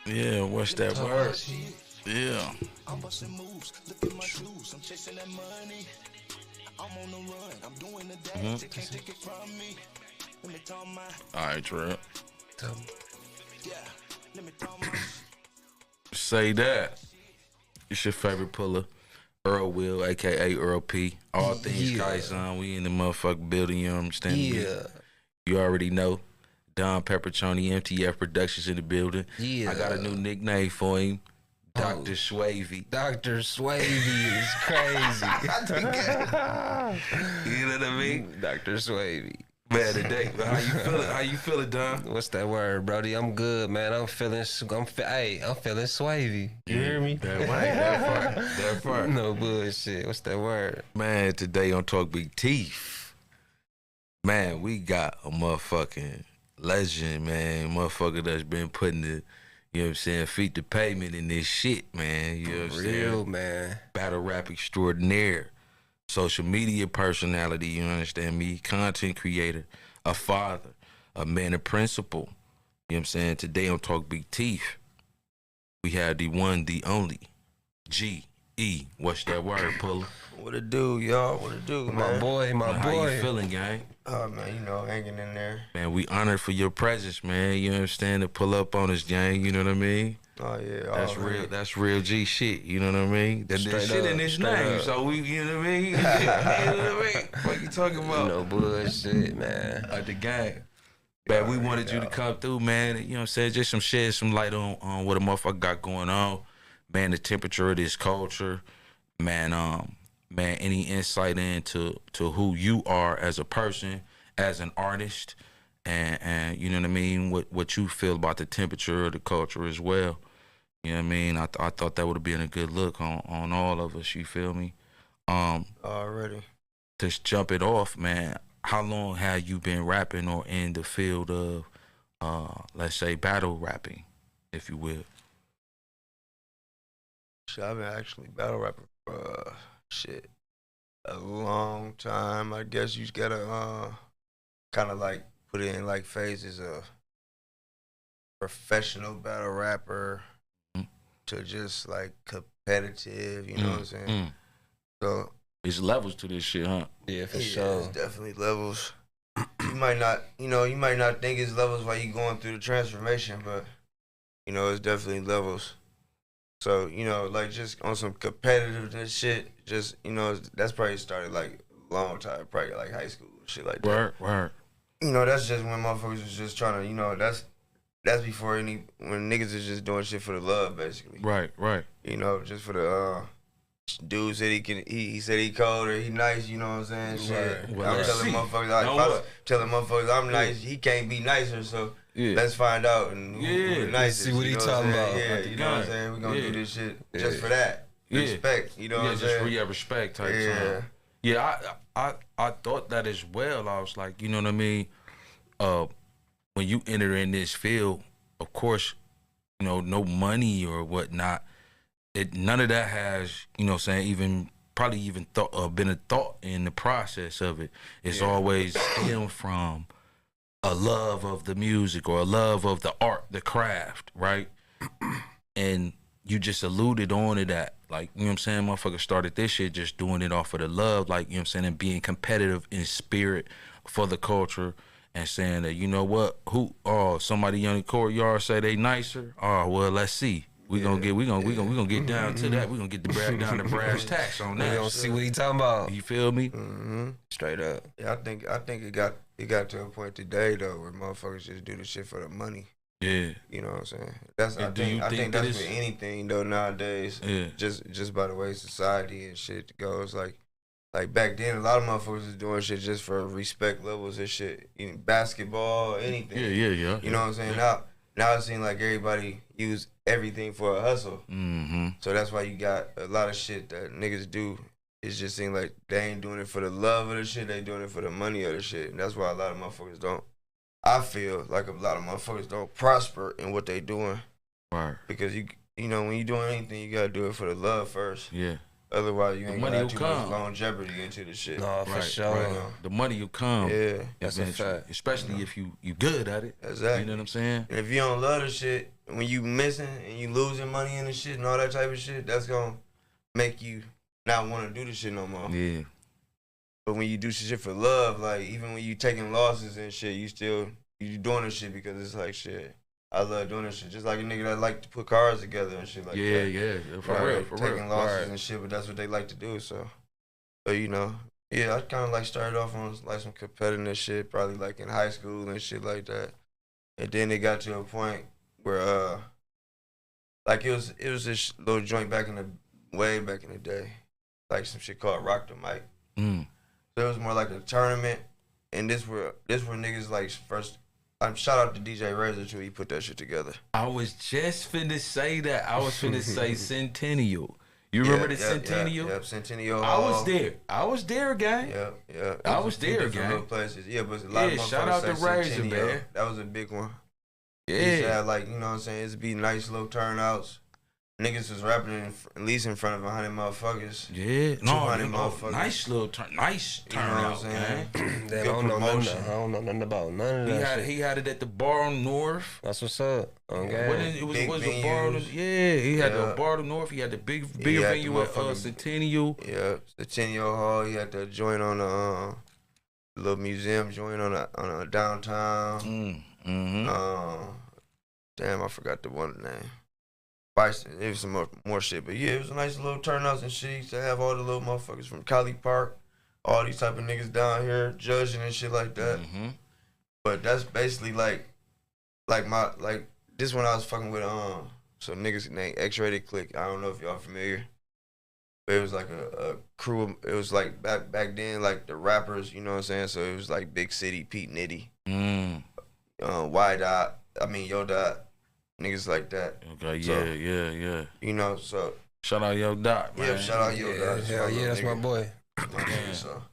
Yeah, what's that word? Yeah. I'm busting moves, look at my shoes, I'm chasing that money. I'm on the run, I'm doing the dash, they can't take it from me. Let me tell my, All right, Trent. yeah, let me tell my. Say that. It's your favorite puller, Earl Will, aka Earl P. All things KAIZON. We in the motherfucking building. You understand me? Yeah. You already know. Don Pepperoni, MTF Productions in the building. Yeah. I got a new nickname for him, Dr. Swavy. Dr. Swavy is crazy. You know what I mean? Dr. Swavy. Man, today, how you feeling? How you feeling, Don? What's that word, Brody? I'm good, man. I'm feeling Swavy. You hear me? That part. No bullshit. What's that word? Man, today on Talk Big Teeth, man, we got a motherfucking legend, man. Motherfucker that's been putting the, you know what I'm saying, feet to pavement in this shit, man. You know what I'm saying? Real, man. Battle rap extraordinaire, social media personality, you understand me? Content creator, a father, a man of principle. You know what I'm saying? Today on Talk Big Teeth, we have the one, the only, G.E. What's that word, puller? What it do, y'all? What it do, My man? boy. How you feeling, gang? Oh, man, you know, hanging in there. Man, we honored for your presence, man. You understand? To pull up on us, gang. You know what I mean? Oh, yeah. That's real. Man. That's real G shit. You know what I mean? There's shit in his straight name, up. so we, you know what I mean? You know what I mean? What you talking about? No bullshit, man. The gang. Man, we wanted you to come through, man. You know what I'm saying? Just shed some light on what a motherfucker got going on. Man, the temperature of this culture. Man, any insight into who you are as a person, as an artist, and you know what I mean, what you feel about the temperature of the culture as well. You know what I mean? I thought that would have been a good look on all of us, you feel me? Already. To jump it off, man, how long have you been rapping or in the field of let's say battle rapping, if you will? Shit, I've been actually battle rapping for, shit, a long time. I guess you just gotta kind of like put it in like phases of professional battle rapper to just like competitive, you know what I'm saying? So There's levels to this shit, huh? Yeah, for yeah, sure. it's definitely levels. You might not think it's levels while you going through the transformation, but you know, it's definitely levels. So, you know, like just on some competitiveness shit, just, you know, that's probably started like a long time, probably like high school, shit like that. Word. You know, that's just when motherfuckers was just trying to, you know, that's before when niggas is just doing shit for the love, basically. Right. You know, just for the, dude said he said he cold or he nice, you know what I'm saying? Shit. Right. Well, I'm let's telling see. motherfuckers, like, Know if I what? telling motherfuckers I'm nice, he can't be nicer, so Yeah. let's find out and who the nicest. see what he you know talking I'm saying? about. Yeah, you know what I'm saying? We're gonna do this shit just for that. Yeah. Respect, you know what I'm saying? Respect type Yeah. time. Yeah, I thought that as well. I was like, you know what I mean? When you enter in this field, of course, you know, no money or whatnot. None of that has, you know what I'm saying, probably even been a thought in the process of it. It's always stemmed from a love of the music or a love of the art, the craft, right? And you just alluded on to that. Like, you know what I'm saying? Motherfucker started this shit just doing it off of the love, like, you know what I'm saying, and being competitive in spirit for the culture and saying that, you know what, somebody in the courtyard say they nicer. Oh, well, let's see. We gonna get down to that. We gonna get down to brass tacks on that. We gonna see what he talking about. You feel me? Straight up. Yeah, I think it got to a point today though where motherfuckers just do the shit for the money. Yeah. You know what I'm saying? That's And I do you think think that's that with it's- anything though nowadays. Yeah. Just by the way society and shit goes. Like back then, a lot of motherfuckers was doing shit just for respect levels and shit. Basketball, anything. Yeah. You know what I'm saying? Now it seems like everybody use everything for a hustle. Mm-hmm. So that's why you got a lot of shit that niggas do. It just seems like they ain't doing it for the love of the shit. They doing it for the money of the shit. And that's why a lot of motherfuckers don't. I feel like a lot of motherfuckers don't prosper in what they doing. Right. Because you know, when you doing anything, you gotta do it for the love first. Yeah. Otherwise, you ain't money gonna will have too much come. longevity into the shit. No, for Right, sure. right. The money will come. Yeah, That's a eventually, fact. especially if you good at it. exactly. You know what I'm saying? And if you don't love the shit, when you missing and you losing money in the shit and all that type of shit, that's gonna make you not want to do the shit no more. Yeah. But when you do shit for love, like even when you taking losses and shit, you doing this shit because it's like shit. I love doing this shit. Just like a nigga that like to put cars together and shit like that. Yeah, for real. Taking losses and shit, but that's what they like to do. So you know, yeah, I kind of like started off on like some competitive shit, probably like in high school and shit like that. And then it got to a point where like it was this little joint way back in the day, like some shit called Rock the Mic. So it was more like a tournament, and this where niggas like first. Shout out to DJ Razor too. He put that shit together. I was just finna say that. I was finna say Centennial. You remember the Centennial? Yep, Centennial. I was there, gang. Yeah. I was there, gang. Little places. Yeah, but a lot of motherfuckers shout out say to Razor, Centennial. man. That was a big one. Yeah. It used to have, like, you know what I'm saying? It'd be nice little turnouts. Niggas was rapping at least in front of 100 motherfuckers. Yeah, 200 motherfuckers. Nice turnout, man. I don't know nothing about none of that. He had it at the bar on North. That's what's up. Okay. It was a bar on the, he had the bar on North. He had the bigger venue at Centennial. Yeah, Centennial Hall. He had the joint on the little museum joint on a downtown. Damn, I forgot the one name. Bison. It was some more shit, but yeah, it was a nice little turnouts and shit. Used to have all the little motherfuckers from Calico Park, all these type of niggas down here judging and shit like that. But that's basically like this one I was fucking with some niggas named X-Rated Click. I don't know if y'all familiar, but it was like a crew. It was like back then, like the rappers, you know what I'm saying. So it was like Big City, Pete Nitty, Y Dot. I mean Yo Dot. Niggas like that. Okay, yeah. You know, so shout out Yo Dot, man. Yeah, shout out Yo Dot. Hell yeah, that's my boy. So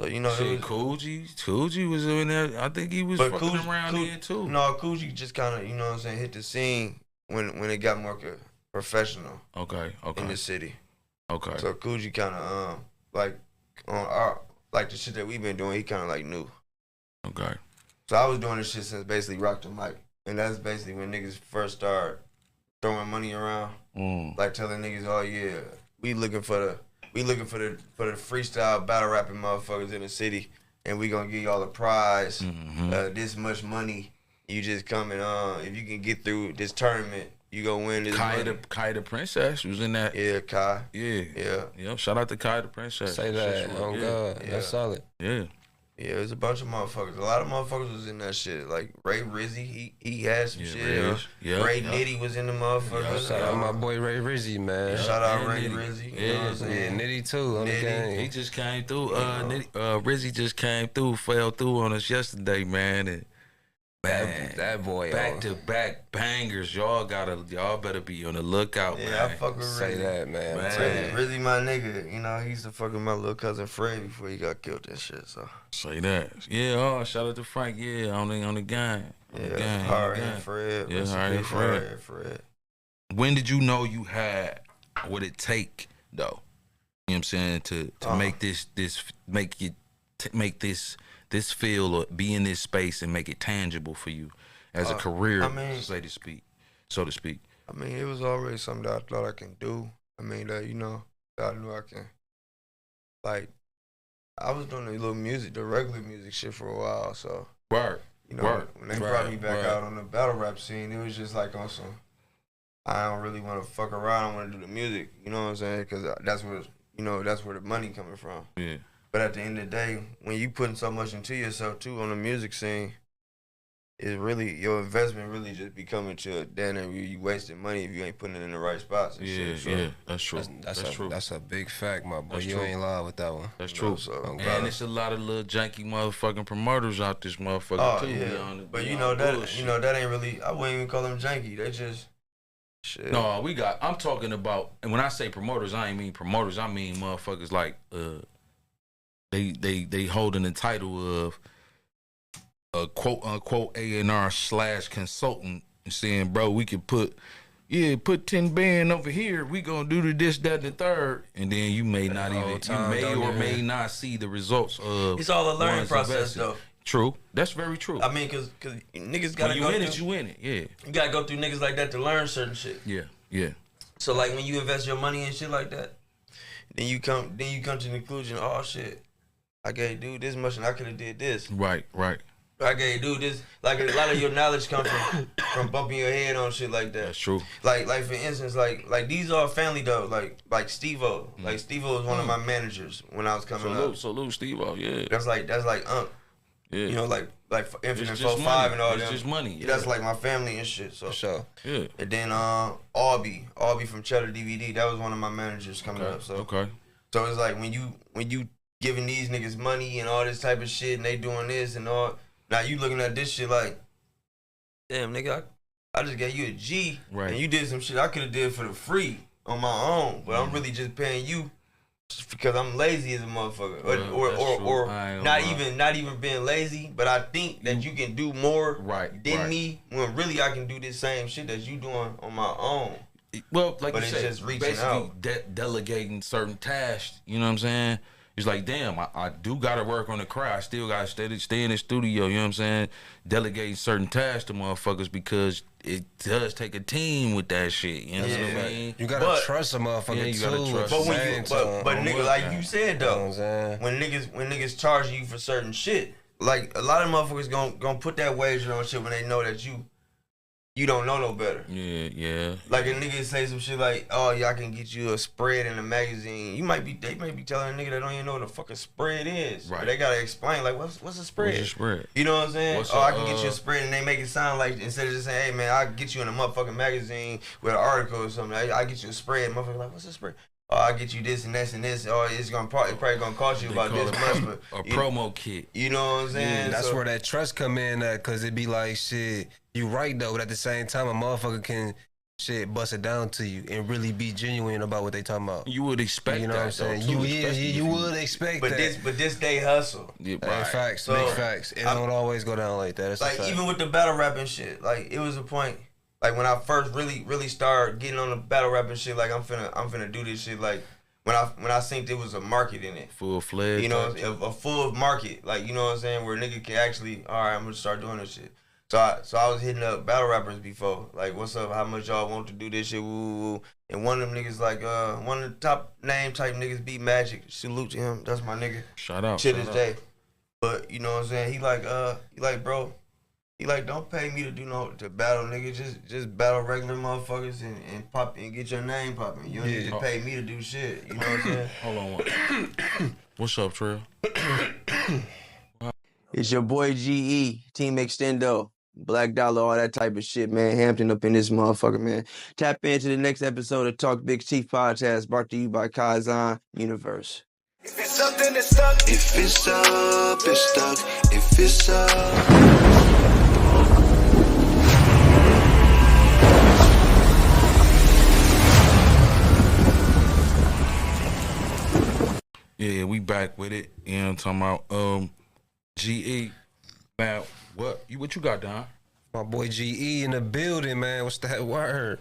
you know, shit, Coogee was in there. I think he was fucking around here too. No, Coogee just kind of, you know what I'm saying, hit the scene when it got more professional. Okay. In the city. Okay. So Coogee kind of like on our the shit that we've been doing. He kind of like knew. Okay. So I was doing this shit since basically Rock the Mic. And that's basically when niggas first start throwing money around, like telling niggas, "Oh yeah, we looking for the freestyle battle rapping motherfuckers in the city, and we gonna give y'all a prize, this much money. You just coming on. If you can get through this tournament, you gonna win this money." Kai the Princess was in that. Yeah, Kai. Yeah. Shout out to Kai the Princess. Say that. Oh God, that's solid. Yeah. Yeah, there's a bunch of motherfuckers. A lot of motherfuckers was in that shit. Like Ray Rizzy, he had some shit. Ray Nitty was in the motherfuckers. Shout out my boy Ray Rizzy, man. Shout out Ray Rizzy. You know what I'm saying? Nitty too on the game. He just came through. Rizzy just came through, fell through on us yesterday, man. And man, that boy, back to back bangers. Y'all better be on the lookout, man. Yeah, I fuck with Rizzy. Say that, man. Rizzy, my nigga. You know, he used to fuck with my little cousin Fred before he got killed and shit. So say that. Yeah. Shout out to Frank. Yeah, on the gang. Hard and Fred. Yeah, Hard and Fred. When did you know you had what it take though? You know what I'm saying to make this feel or be in this space and make it tangible for you as a career, so to speak. I mean, it was already something that I thought I can do. I mean, that I knew I can. Like, I was doing the regular music shit for a while. So, when they brought me back out on the battle rap scene, it was just like on some, I don't really want to fuck around. I want to do the music. You know what I'm saying? Because that's where the money coming from. Yeah. But at the end of the day, when you putting so much into yourself too on the music scene, it's really your investment really just be coming to then and you wasting money if you ain't putting it in the right spots. And shit. So, yeah, that's true. That's true. That's a big fact, my boy. That's you true. Ain't lie with that one. That's true. And it's a lot of little janky motherfucking promoters out this motherfucker too. Yeah. But that ain't really. I wouldn't even call them janky. They just. Shit. No, I'm talking about, and when I say promoters, I ain't mean promoters. I mean motherfuckers like They holding the title of a quote unquote A&R / consultant and saying, bro, we could put 10 band over here. We gonna do this, that, and the third, and then you may not even may not see the results of. It's all a learning process though. True. That's very true. I mean, cause niggas gotta when go you in through, it, you in it. Yeah. You gotta go through niggas like that to learn certain shit. Yeah. Yeah. So like when you invest your money in shit like that, then you come to the conclusion, oh shit, I gave dude this much and I could have did this. Right. I gave dude this. Like a lot of your knowledge comes from bumping your head on shit like that. That's true. Like for instance, like these are family though. Like Steve-O. Like Steve-O was one of my managers when I was coming up. Salute Steve-O. Yeah. That's like Yeah. You know, like Infinite It's 4-5 and all that. It's just money. Yeah. That's like my family and shit. So For sure. Yeah. And then Albie from Cheddar DVD, that was one of my managers coming up. So So it's like when you giving these niggas money and all this type of shit and they doing this and all, now you looking at this shit like, damn nigga, I just gave you a G and you did some shit I could have did for the free on my own, but I'm really just paying you just because I'm lazy as a motherfucker, or not even being lazy, but I think that you can do more than me when really I can do this same shit that you doing on my own. Well, like but you it's said, just reaching basically out. Delegating certain tasks. You know what I'm saying? It's like, damn, I do got to work on the craft. I still got to stay in the studio. You know what I'm saying? Delegating certain tasks to motherfuckers because it does take a team with that shit. You know what I mean? You gotta trust a motherfucker you gotta too. trust But nigga, like you said though, when niggas charge you for certain shit, like a lot of motherfuckers gonna put that wager on shit when they know that you don't know no better. Yeah. Like a nigga say some shit like, oh yeah, I can get you a spread in a magazine. They might be telling a nigga that don't even know what a fucking spread is. Right. But they gotta explain like what's a spread? What's a spread? You know what I'm saying? I can get you a spread, and they make it sound like instead of just saying, hey man, I'll get you in a motherfucking magazine with an article or something. I get you a spread, motherfucker like, what's a spread? Oh, I'll get you this and this and this. Oh, it's probably gonna cost you about this much, but a promo kit. You know what I'm saying? Yeah, that's where that trust come in at, cause it be like shit. You right though, but at the same time, a motherfucker can shit bust it down to you and really be genuine about what they talking about. You would expect you know that. What I'm saying? You would expect that. But this they hustle. Yeah, right. Facts, so, big facts. It don't always go down like that. It's like even with the battle rapping shit, like it was a point. Like when I first really started getting on the battle rapping shit, like I'm finna do this shit. Like when I think there was a market in it, full fledged. You know, a full market. Like you know what I'm saying, where a nigga can actually, all right, I'm gonna start doing this shit. So I was hitting up battle rappers before, like, what's up? How much y'all want to do this shit? Woo. And one of them niggas, like, one of the top name type niggas, Beat Magic. Salute to him. That's my nigga. Shout out. To this day. But you know what I'm saying? He like, bro. He like, don't pay me to battle, nigga. Just battle regular motherfuckers and pop and get your name popping. You don't need to pay me to do shit. You know what I'm saying? Hold on one. What's up, Trill? It's your boy GE, Team Extendo. Black Dollar, all that type of shit, man. Hampton up in this motherfucker, man. Tap into the next episode of Talk Big Teeth Podcast, brought to you by KAIZON Universe. If it's up, then it's stuck. If it's up, it's stuck. If it's up. Yeah, we back with it. You know what I'm talking about? GE, man, what you got, Don? My boy GE in the building, man. What's that word?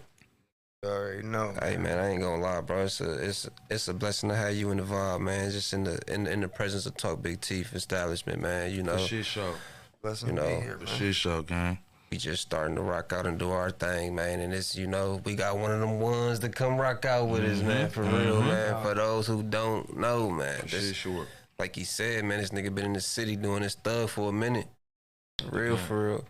Sorry, no. Hey man, I ain't gonna lie, bro. It's a blessing to have you in the vibe, man. Just in the presence of Talk Big Teeth establishment, man. You know, the shit show. Blessing to be here, man. The shit show, gang. We just starting to rock out and do our thing, man. And it's, you know, we got one of them ones to come rock out with us, man. For real, man. For those who don't know, man. Shit short. Like he said, man, this nigga been in the city doing his stuff for a minute. For real.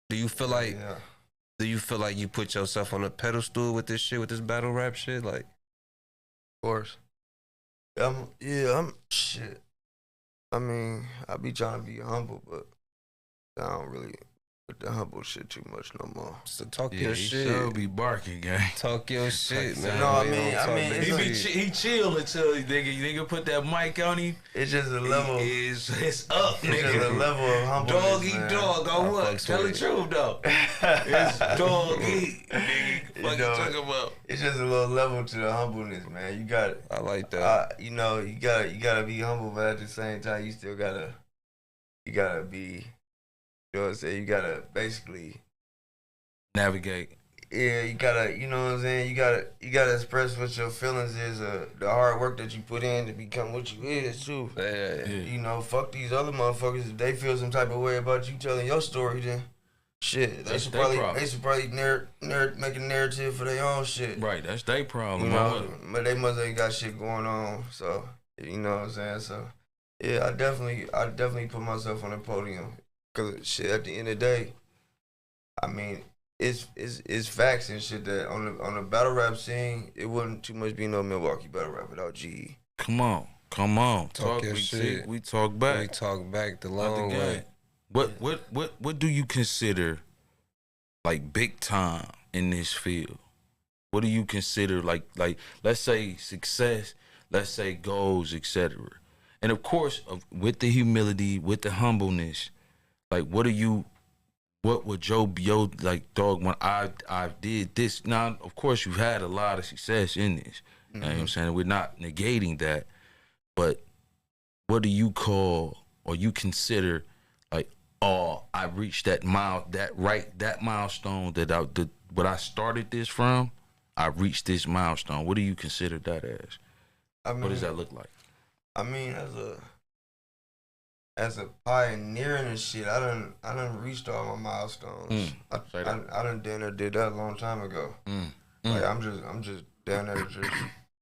Do you feel like you put yourself on a pedestal with this shit, with this battle rap shit? Like, of course. I'm shit. I mean, I be trying to be humble, but I don't really put the humble shit too much no more. So talk your shit. Sure be barking, gang. Talk your shit, man. No, I mean, he chill until nigga put that mic on him. It's just a level. It's up, nigga. It's just a level of humbleness. Dog eat dog. On what? Tell the truth though. It's dog eat. Nigga, what you talking about? It's just a little level to the humbleness, man. You got it. I like that. You gotta be humble, but at the same time, you still gotta be. You know what I'm saying? You gotta basically navigate. Yeah, you gotta, you know what I'm saying? You gotta express what your feelings is, the hard work that you put in to become what you is too. Yeah. You know, fuck these other motherfuckers. If they feel some type of way about you telling your story, then shit, they should probably make a narrative for their own shit. Right, that's their problem. You know, but they must ain't got shit going on. So you know what I'm saying? So yeah, I definitely put myself on the podium. Cause shit, at the end of the day, I mean, it's facts and shit that on the battle rap scene, it wouldn't too much be no Milwaukee battle rap without GE. Come on. Talk your shit. We talk back. We talk back the long way. What do you consider like big time in this field? What do you consider like let's say success, let's say goals, etc. And of course, with the humility, with the humbleness, like what would your like dog when I did this? Now, of course, you've had a lot of success in this. You know what I'm saying? We're not negating that, but what do you call or you consider like, oh, I reached that milestone what I started this from, I reached this milestone. What do you consider that as? I mean, what does that look like? I mean, as a pioneer and shit, I done reached all my milestones. I done did that a long time ago. Like I'm just down there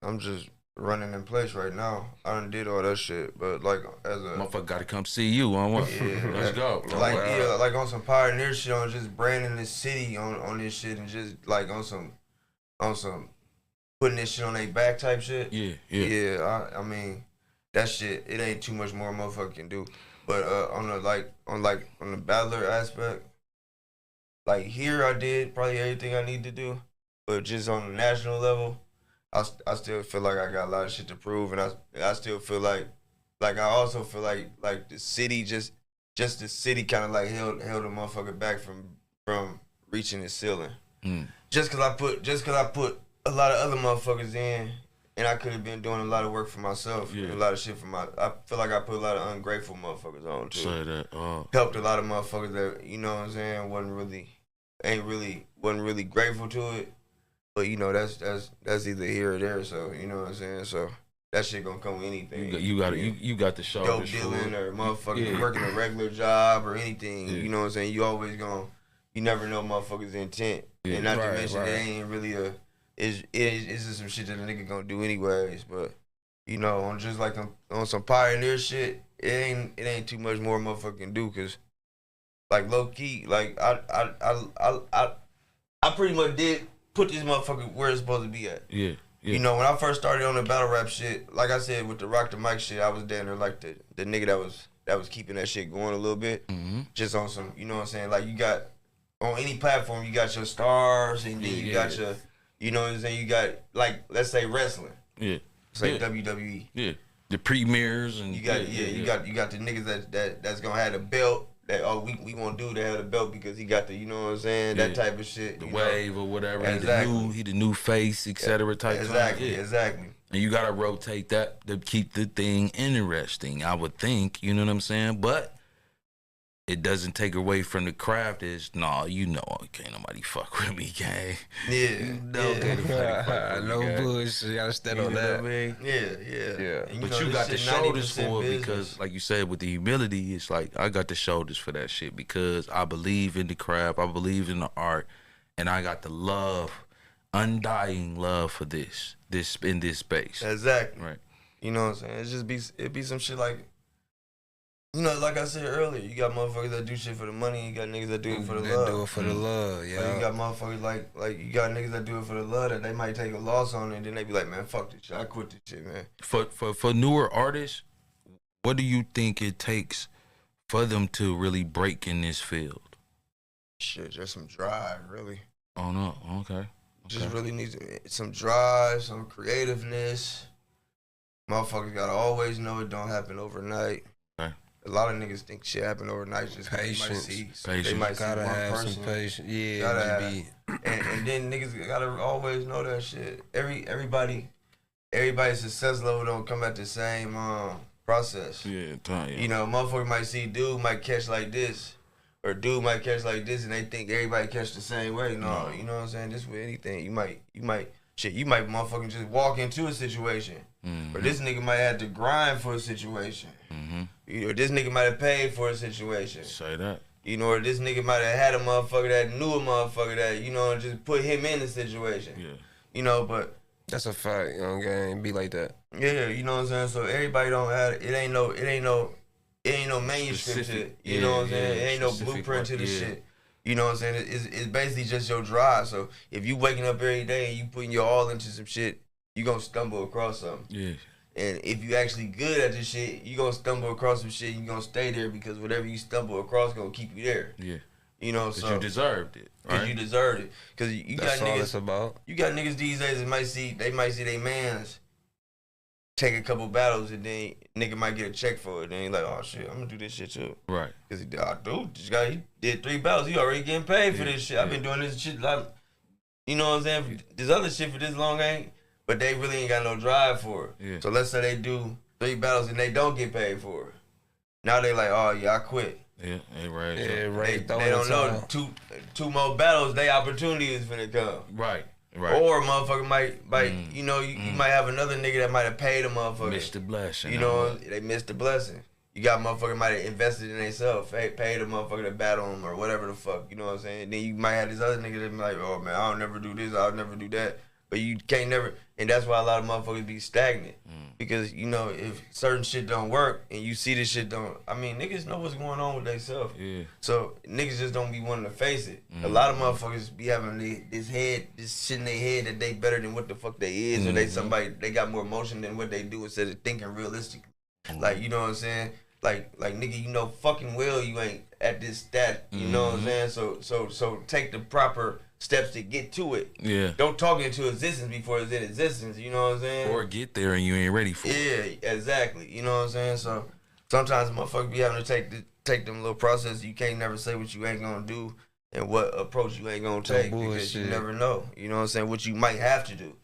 I'm just running in place right now. I done did all that shit, but like as a motherfucker gotta come see you on what? Yeah, let's go. Like like on some pioneer shit, on just branding the city on this shit and just like on some putting this shit on their back type shit. Yeah. I mean, that shit, it ain't too much more a motherfucker can do. But on the battler aspect, like here I did probably everything I need to do. But just on the national level, I still feel like I got a lot of shit to prove, and I still feel like I also feel like the city just the city kind of like held a motherfucker back from reaching its ceiling. Just cause I put a lot of other motherfuckers in, and I could have been doing a lot of work for myself, a lot of shit for I feel like I put a lot of ungrateful motherfuckers on too. Say that. Helped a lot of motherfuckers that, you know what I'm saying, wasn't really grateful to it. But you know, that's either here or there, so you know what I'm saying? So that shit gonna come with anything. You got the shoulders. Dope dealing or motherfuckers working a regular job or anything. You know what I'm saying? You never know motherfuckers' intent. And not to mention it ain't really it's just some shit that a nigga gonna do anyways. But you know, on some pioneer shit, it ain't too much more motherfucker can do, cause like low key, like I pretty much did put this motherfucker where it's supposed to be at. Yeah. You know, when I first started on the battle rap shit, like I said, with the Rock the Mic shit, I was down there like the nigga that was keeping that shit going a little bit. Just on some, you know what I'm saying? Like you got, on any platform, you got your stars, and then you got your, you know what I'm saying? You got, like, let's say wrestling. Yeah. Say WWE. Yeah. The premieres and you got you got the niggas that's gonna have the belt. That we won't do to have the belt because he got the, you know what I'm saying, that type of shit. The wave or whatever. Exactly. He the new face, etc. type. Exactly. And you gotta rotate that to keep the thing interesting, I would think. You know what I'm saying? But it doesn't take away from the craft. You know, can't nobody fuck with me, gang. Yeah. No bullshit. You gotta stand on that. What I mean? Yeah. And but you got the shoulders for it because, like you said, with the humility, it's like I got the shoulders for that shit because I believe in the craft, I believe in the art, and I got the love, undying love for this in this space. Exactly. Right. You know what I'm saying? It be some shit like, you know, like I said earlier, you got motherfuckers that do shit for the money, you got niggas that do it for the love. Do it for the love, yeah. Like you got motherfuckers like you got niggas that do it for the love that they might take a loss on it and then they be like, man, fuck this shit, I quit this shit, man. For newer artists, what do you think it takes for them to really break in this field? Shit, just some drive, really. Oh no, okay. Just really needs some drive, some creativeness. Motherfuckers gotta always know it don't happen overnight. A lot of niggas think shit happen overnight. Just patience. They might see gotta one have person. some patience. Yeah, and then niggas gotta always know that shit. Everybody's success level don't come at the same process. Yeah. You know, motherfucker might see dude might catch like this, or dude might catch like this and they think everybody catch the same way. No, you know what I'm saying? This with anything, you might motherfucking just walk into a situation. Or this nigga might have to grind for a situation. Or this nigga might have paid for a situation. Say that. You know, or this nigga might have had a motherfucker that knew a motherfucker that, you know, and just put him in the situation. Yeah. You know, but That's a fact, you know, gang. Be like that. yeah, you know what I'm saying? So everybody don't have it ain't no manuscript Specific. to it. You know what I'm saying? Yeah, It ain't no specific blueprint to the yeah. shit. You know what I'm saying? It's basically just your drive. So if you waking up every day and you putting your all into some shit, you gonna stumble across something. Yeah. And if you actually good at this shit, you gonna stumble across some shit and you gonna stay there because whatever you stumble across gonna keep you there. Yeah. You know, Because so you deserved it. because Right? you deserved it. Because you That's got all niggas. it's about. You got niggas these days that might see their mans take a couple battles and then nigga might get a check for it. Then he like, oh shit, I'm gonna do this shit too. Right. Cause he did 3 battles. He already getting paid for this shit. I've been doing this shit like, you know what I'm saying? This other shit for this long ain't, but they really ain't got no drive for it. Yeah. So let's say they do 3 battles and they don't get paid for it. Now they like, oh yeah, I quit. Yeah. Right. Yeah, They, right. they don't know two more battles. They opportunity is finna come. Right. Right. Or a motherfucker might you know, you might have another nigga that might have paid a motherfucker. Missed the blessing. You know, they missed the blessing. You got motherfucker might have invested in themselves, paid a motherfucker to battle him or whatever the fuck. You know what I'm saying? Then you might have this other nigga that be like, oh man, I'll never do this, I'll never do that. But you can't never, and that's why a lot of motherfuckers be stagnant. Because, you know, if certain shit don't work and you see this shit don't, I mean, niggas know what's going on with themselves. Yeah. So niggas just don't be wanting to face it. A lot of motherfuckers be having this shit in their head that they better than what the fuck they is, or they got more emotion than what they do instead of thinking realistically. Like, you know what I'm saying? Like nigga, you know fucking well you ain't at this stat. You know what I'm saying? So take the proper steps to get to it. Yeah. Don't talk into existence before it's in existence. You know what I'm saying? Or get there and you ain't ready for it. Yeah, exactly. You know what I'm saying? So sometimes motherfuckers be having to take them little processes. You can't never say what you ain't gonna do and what approach you ain't gonna take because you never know. You know what I'm saying? What you might have to do.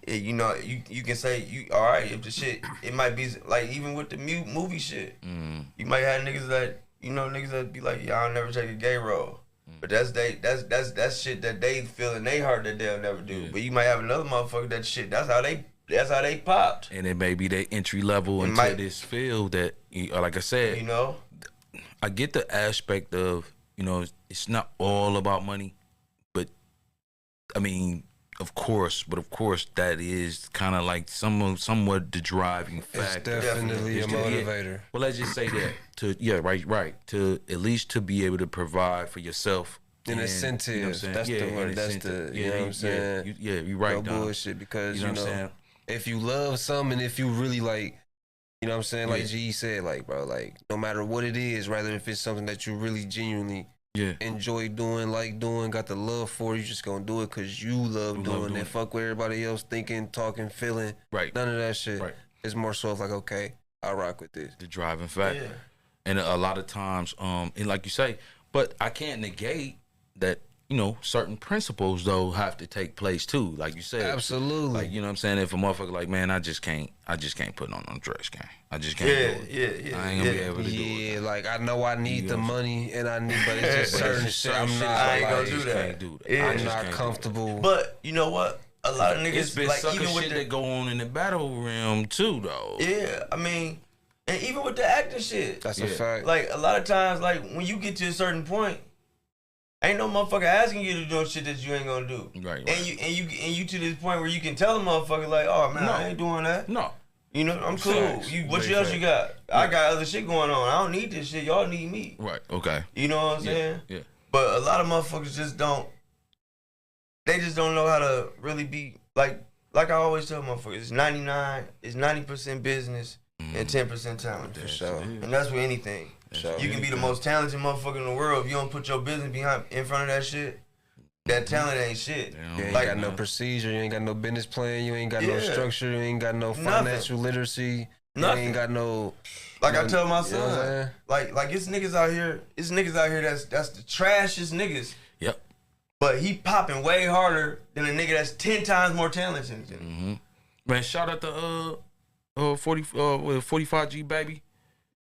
You know, you can say all right if the shit it might be like even with the movie shit. You might have niggas that be like, yeah, I'll never take a gay role. But that's shit that they feel in their heart that they'll never do. But you might have another motherfucker that shit. That's how they popped. And it may be their entry level into this field that, like I said, You know, I get the aspect of, you know, it's not all about money, but I mean, of course, that is kind of like somewhat the driving factor. It's definitely a motivator. Well, let's just say that right, to at least to be able to provide for yourself. An incentive. You know what I'm saying? That's the word. That's the, you know what I'm saying? You're right. No bullshit, because, you know what I'm saying? If you love something, if you really like, you know what I'm saying? Like G said, like, bro, like, no matter what it is, rather if it's something that you really genuinely enjoy doing, like doing, got the love for, you just gonna do it because you love doing it. Fuck what everybody else thinking, talking, feeling. Right. None of that shit. Right. It's more so of like, okay, I rock with this. The driving factor. And a lot of times, and like you say, but I can't negate that, you know, certain principles though have to take place too, like you said. Absolutely. Like, you know what I'm saying? If a motherfucker like, man, I just can't put on dress, gang. I just can't do it. Yeah. I ain't gonna be able to do it. Yeah, like I know I need the money and but it's just certain shit I'm not. I ain't gonna like, do that. Can't do that. Yeah. I'm not comfortable. But you know what? A lot of niggas It's been like sucker even with shit the that go on in the battle realm too, though. yeah. I mean, and even with the acting shit, That's a fact. like a lot of times, like when you get to a certain point, ain't no motherfucker asking you to do shit that you ain't gonna do. Right. And you to this point where you can tell a motherfucker like, oh man, I ain't doing that. No. You know, I'm cool. Facts. What else you got? I got other shit going on. I don't need this shit. Y'all need me. Right. Okay. You know what I'm saying? Yeah. But a lot of motherfuckers just don't. They just don't know how to really be like I always tell motherfuckers. It's 90% business and 10% talent. For sure. And that's with anything. Sure. You can be the most talented motherfucker in the world. If you don't put your business in front of that shit, that talent ain't shit. You ain't got no procedure, you ain't got no business plan, you ain't got no Yeah. structure, you ain't got no Nothing. financial literacy, Nothing. you ain't got no. Like I tell my You know what I'm son, saying? like it's niggas out here. It's niggas out here that's the trashiest niggas. Yep. But he popping way harder than a nigga that's 10 times more talented than him. Man, shout out to 45G baby.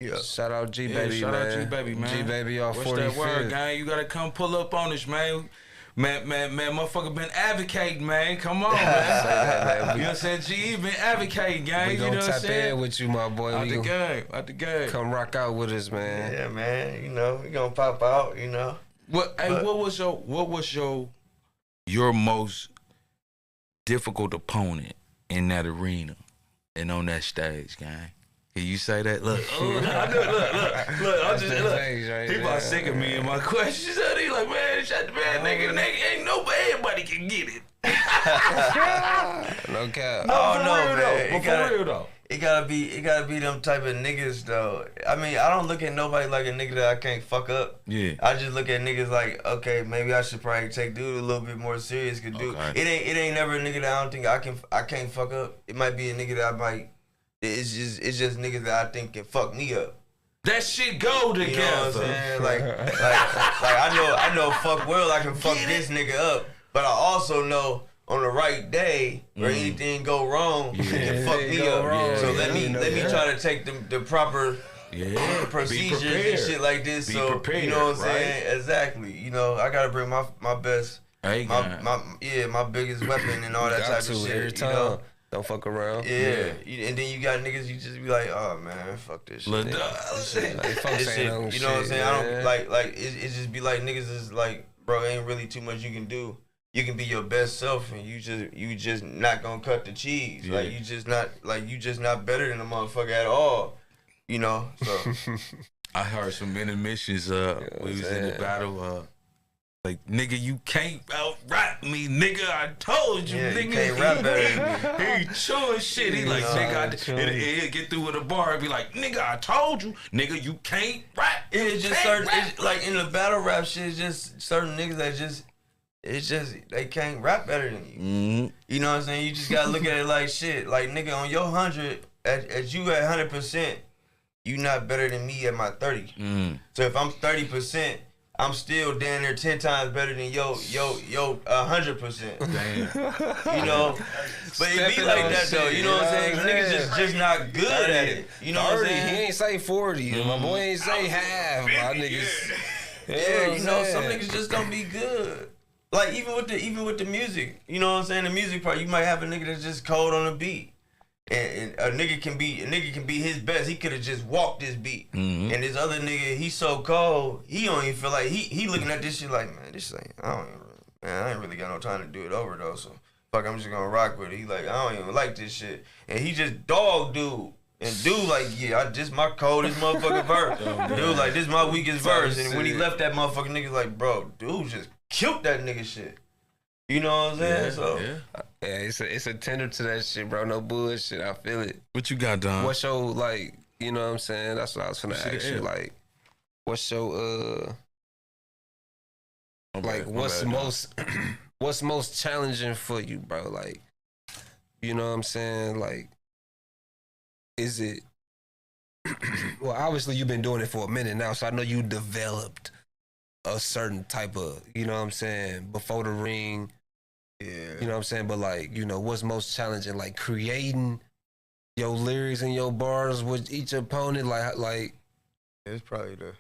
Yeah. Shout out G Baby, shout man. out G Baby, man. G Baby off 45th. What's that word, gang? You gotta come pull up on us, man. Man, motherfucker been advocating, man. Come on, man. Man. You know what I'm saying? G been advocating, gang. We You know gonna what I'm tap saying? in with you, my boy. Out the game. Come rock out with us, man. Yeah, man. You know, we gonna pop out. You know. What was your most difficult opponent in that arena and on that stage, gang? Can you say that? Look, look. I'm just look. He about sick of me and my questions. He like, man, shut the man, nigga, ain't nobody can get it. No cap. No, for real, man. But for real though. It gotta be them type of niggas though. I mean, I don't look at nobody like a nigga that I can't fuck up. Yeah. I just look at niggas like, okay, maybe I should probably take dude a little bit more serious. Cause dude, it ain't never a nigga that I don't think I can't fuck up. It might be a nigga that I might. It's just niggas that I think can fuck me up. That shit go together. You know what I'm saying? Like I know fuck well I can fuck this nigga up, but I also know on the right day where anything go wrong, it can fuck me up. Yeah, so let me try to take the proper procedures and shit like this. Be so prepared, you know what I'm right? saying? Exactly. You know, I gotta bring my best, my biggest weapon and all that type of shit. Every time. You know? Don't fuck around. Yeah. And then you got niggas, you just be like, oh man, fuck this shit. This shit. Like, fuck This saying shit. no You shit, know what I'm saying? I don't man. like it just be like niggas is like, bro, ain't really too much you can do. You can be your best self and you just not gonna cut the cheese. Yeah. Like you just not better than a motherfucker at all. You know? So I heard some intermissions we was in the battle like, nigga, you can't out-rap me, nigga. I told you, yeah, nigga. you can't rap better than me. He chewing shit. He like, nigga, he'll get through with a bar and be like, nigga, I told you, nigga, you can't rap. It's just certain, it's like in the battle rap shit, it's just certain niggas that they can't rap better than you. Mm-hmm. You know what I'm saying? You just gotta look at it like shit. Like, nigga, on your 100, as you at 100%, you not better than me at my 30. Mm. So if I'm 30%, I'm still damn near 10 times better than yo 100%. Damn. You know? But it be like that though, you know what I'm saying? 'Cause niggas just not good at it. You know what I'm saying? He ain't say 40. My boy ain't say half. My niggas. Yeah, you know, some niggas just don't be good. Like even with the music, you know what I'm saying? The music part, you might have a nigga that's just cold on the beat. And a nigga can be his best. He could have just walked this beat. Mm-hmm. And this other nigga, he's so cold, he don't even feel like he looking at this shit like, man, this ain't I ain't really got no time to do it over though. So fuck, I'm just gonna rock with it. He like, I don't even like this shit. And he just dog dude. And dude like, yeah, this my coldest motherfucking verse. Dude like, this my weakest verse. And when he left that motherfucking nigga like, bro, dude just killed that nigga shit. You know what I'm saying? It's a tender to that shit, bro. No bullshit. I feel it. What you got, Don? What's your, like, you know what I'm saying? That's what I was finna ask you. Like, what's your what's most challenging for you, bro? Like, you know what I'm saying? Like, is it well, obviously you've been doing it for a minute now, so I know you developed a certain type of, you know what I'm saying, before the ring. Yeah. You know what I'm saying? But like, you know, what's most challenging? Like creating your lyrics and your bars with each opponent, like It's probably the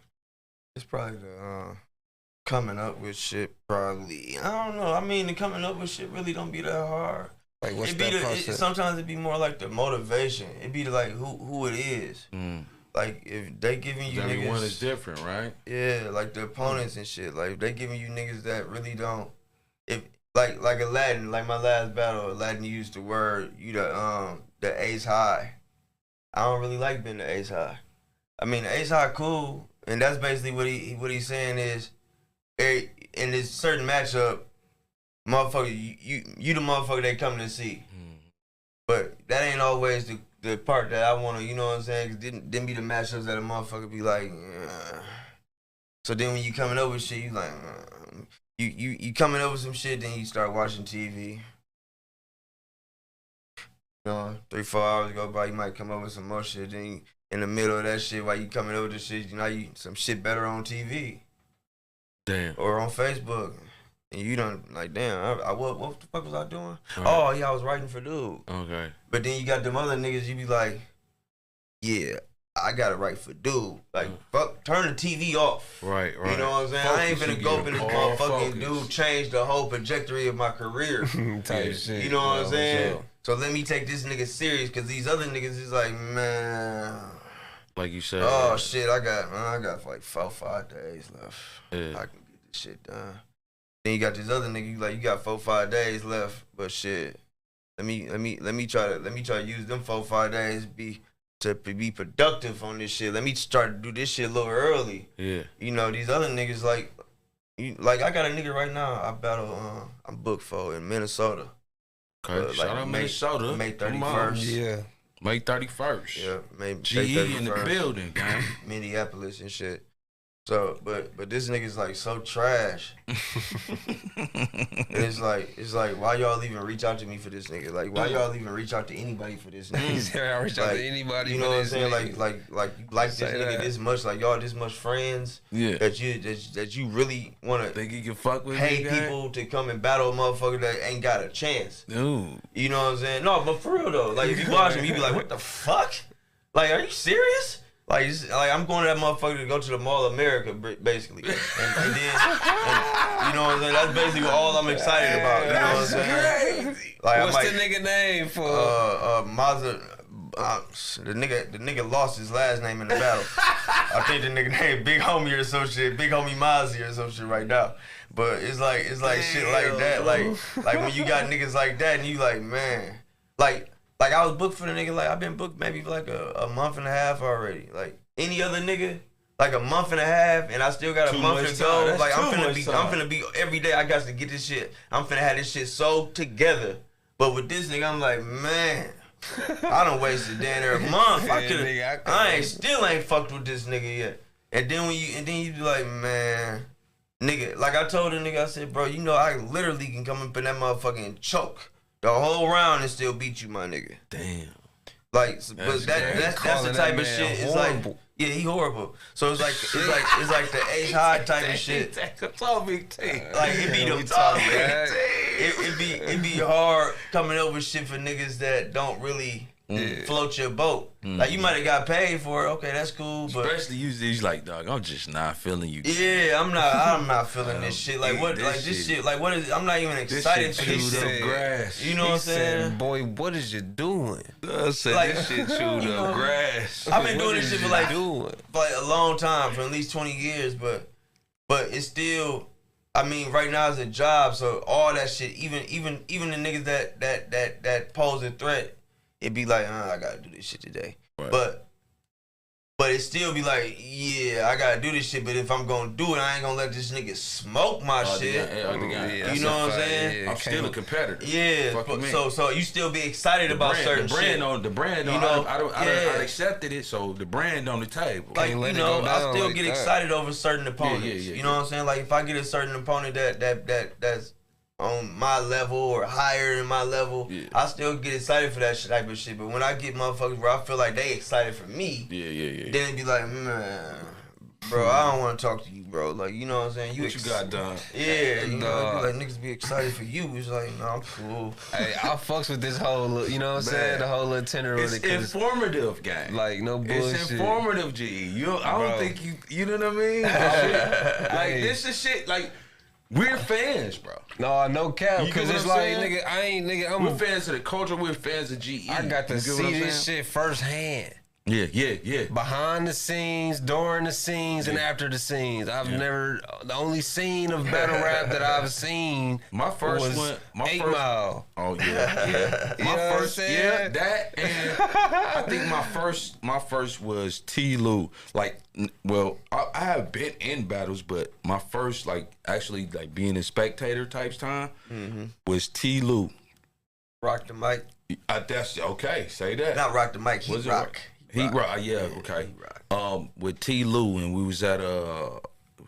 coming up with shit probably. I don't know. I mean, the coming up with shit really don't be that hard. Like what's It be that process? sometimes it be more like the motivation. It be like who it is. Mm. Like if they giving you Everyone niggas, is different, right? yeah, like the opponents and shit. Like if they giving you niggas that really don't. If like Aladdin, like my last battle, Aladdin used the word the ace high. I don't really like being the ace high. I mean the ace high cool, and that's basically what he's saying is, in this certain matchup, motherfucker, you the motherfucker they coming to see. But that ain't always the part that I want to, you know what I'm saying? 'Cause didn't be the matchups that a motherfucker be like, So then when you coming up with shit, you like, you coming up with some shit, then you start watching TV. You know, 3-4 hours go by, you might come up with some more shit. Then you, in the middle of that shit, while you coming up with this shit, you know, some shit better on TV. Damn. Or on Facebook. And you don't, like, damn, what the fuck was I doing? Right. Oh, yeah, I was writing for dude. Okay. But then you got them other niggas, you be like, yeah, I got it right for dude. Like, fuck, turn the TV off. Right. You know what I'm saying? I ain't finna go up in this motherfucking dude, change the whole trajectory of my career. Type shit. You know what I'm saying? Sure. So let me take this nigga serious, because these other niggas is like, man. Like you said. Oh, shit, I got like 4-5 days left. Yeah. I can get this shit done. Then you got this other nigga, you got 4-5 days left, but shit. Let me try to use them 4-5 days to be productive on this shit. Let me start to do this shit a little early. Yeah. You know, these other niggas like I got a nigga right now I'm booked for in Minnesota. Okay. Shout out Minnesota. May 31st. Yeah. May 31st. Yeah, May GE 31st. in the building, gang. Minneapolis and shit. So, but this nigga's like so trash. It's like, why y'all even reach out to me for this nigga? Like, why y'all even reach out to anybody for this nigga? I reach out to anybody. You know what I'm saying? Like you like this nigga this much, like y'all this much friends. Yeah. That you really wanna think you can fuck with pay people to come and battle a motherfucker that ain't got a chance. Dude. You know what I'm saying? No, but for real though, like if you watch him, you be like, what the fuck? Like, are you serious? Like I'm going to that motherfucker to go to the Mall of America, basically. And then, you know what I'm saying? That's basically all I'm excited about. You know what I'm saying? Crazy. Like, what's the nigga name for? Mazda. The nigga lost his last name in the battle. I think the nigga named Big Homie or some shit, Big Homie Mozzie or some shit right now. But it's like shit like that. Like when you got niggas like that and you like, man, like I was booked for the nigga, like I've been booked maybe for like a month and a half already. Like any other nigga, like a month and a half, and I still got a month to go. Like I'm finna be every day. I got to get this shit. I'm finna have this shit so together. But with this nigga, I'm like, man, I done wasted damn near a month. I still ain't fucked with this nigga yet. And then you be like, man, nigga, like I told the nigga, I said, bro, you know I literally can come up in that motherfucker and choke the whole round and still beat you, my nigga. Damn. Like, but that's the type of shit. It's like, yeah, he horrible. So it's like the Ace High type of shit. Like it be them tough. It be hard coming over shit for niggas that don't really float your boat. Like you might have got paid for it. Okay, that's cool. But especially you like, dog, I'm just not feeling you. Yeah, I'm not feeling this shit. Like what? Like this shit. Like what is? I'm not even excited for this shit. Grass. You know what I'm saying? Boy, what is you doing? I said like, this shit chewed up grass. I've been doing this shit for like a long time, for at least 20 years. But it's still. I mean, right now it's a job, so all that shit. Even the niggas that pose a threat. It'd be like, I gotta do this shit today. Right. But it still be like, yeah, I gotta do this shit, but if I'm gonna do it, I ain't gonna let this nigga smoke my shit. You know what I'm saying? I'm still a competitor. Yeah. So you still be excited about certain shit. The brand on, you know, I accepted it, so the brand on the table. Like, you know, I still get excited over certain opponents. You know what I'm saying? Like, if I get a certain opponent that's on my level or higher than my level, I still get excited for that type of shit. But when I get motherfuckers where I feel like they excited for me, then it be like, man, bro, I don't want to talk to you, bro. Like, you know what I'm saying? What you got done? Yeah, you know, like niggas be excited for you. It's like, no, I'm cool. Hey, I fucks with this whole, you know what I'm saying? The whole little tenor of it. It's informative, gang. Like, no bullshit. It's informative, G. I don't think you know what I mean? Like, this is shit, like, we're fans, bro. No cap. Because it's like, nigga, we're fans of the culture. We're fans of GE. I got to see this shit firsthand. Yeah. Behind the scenes, during the scenes, and after the scenes. The only scene of battle rap that I've seen was 8 Mile. Oh, yeah. That, and I think my first was T-Lou. Like, well, I have been in battles, but my first, like, actually, like, being a spectator type time was T-Lou. Rock the mic. That's okay. Say that. Not rock the mic. He rock. He rock. Yeah. Okay. With T. Lou, and we was at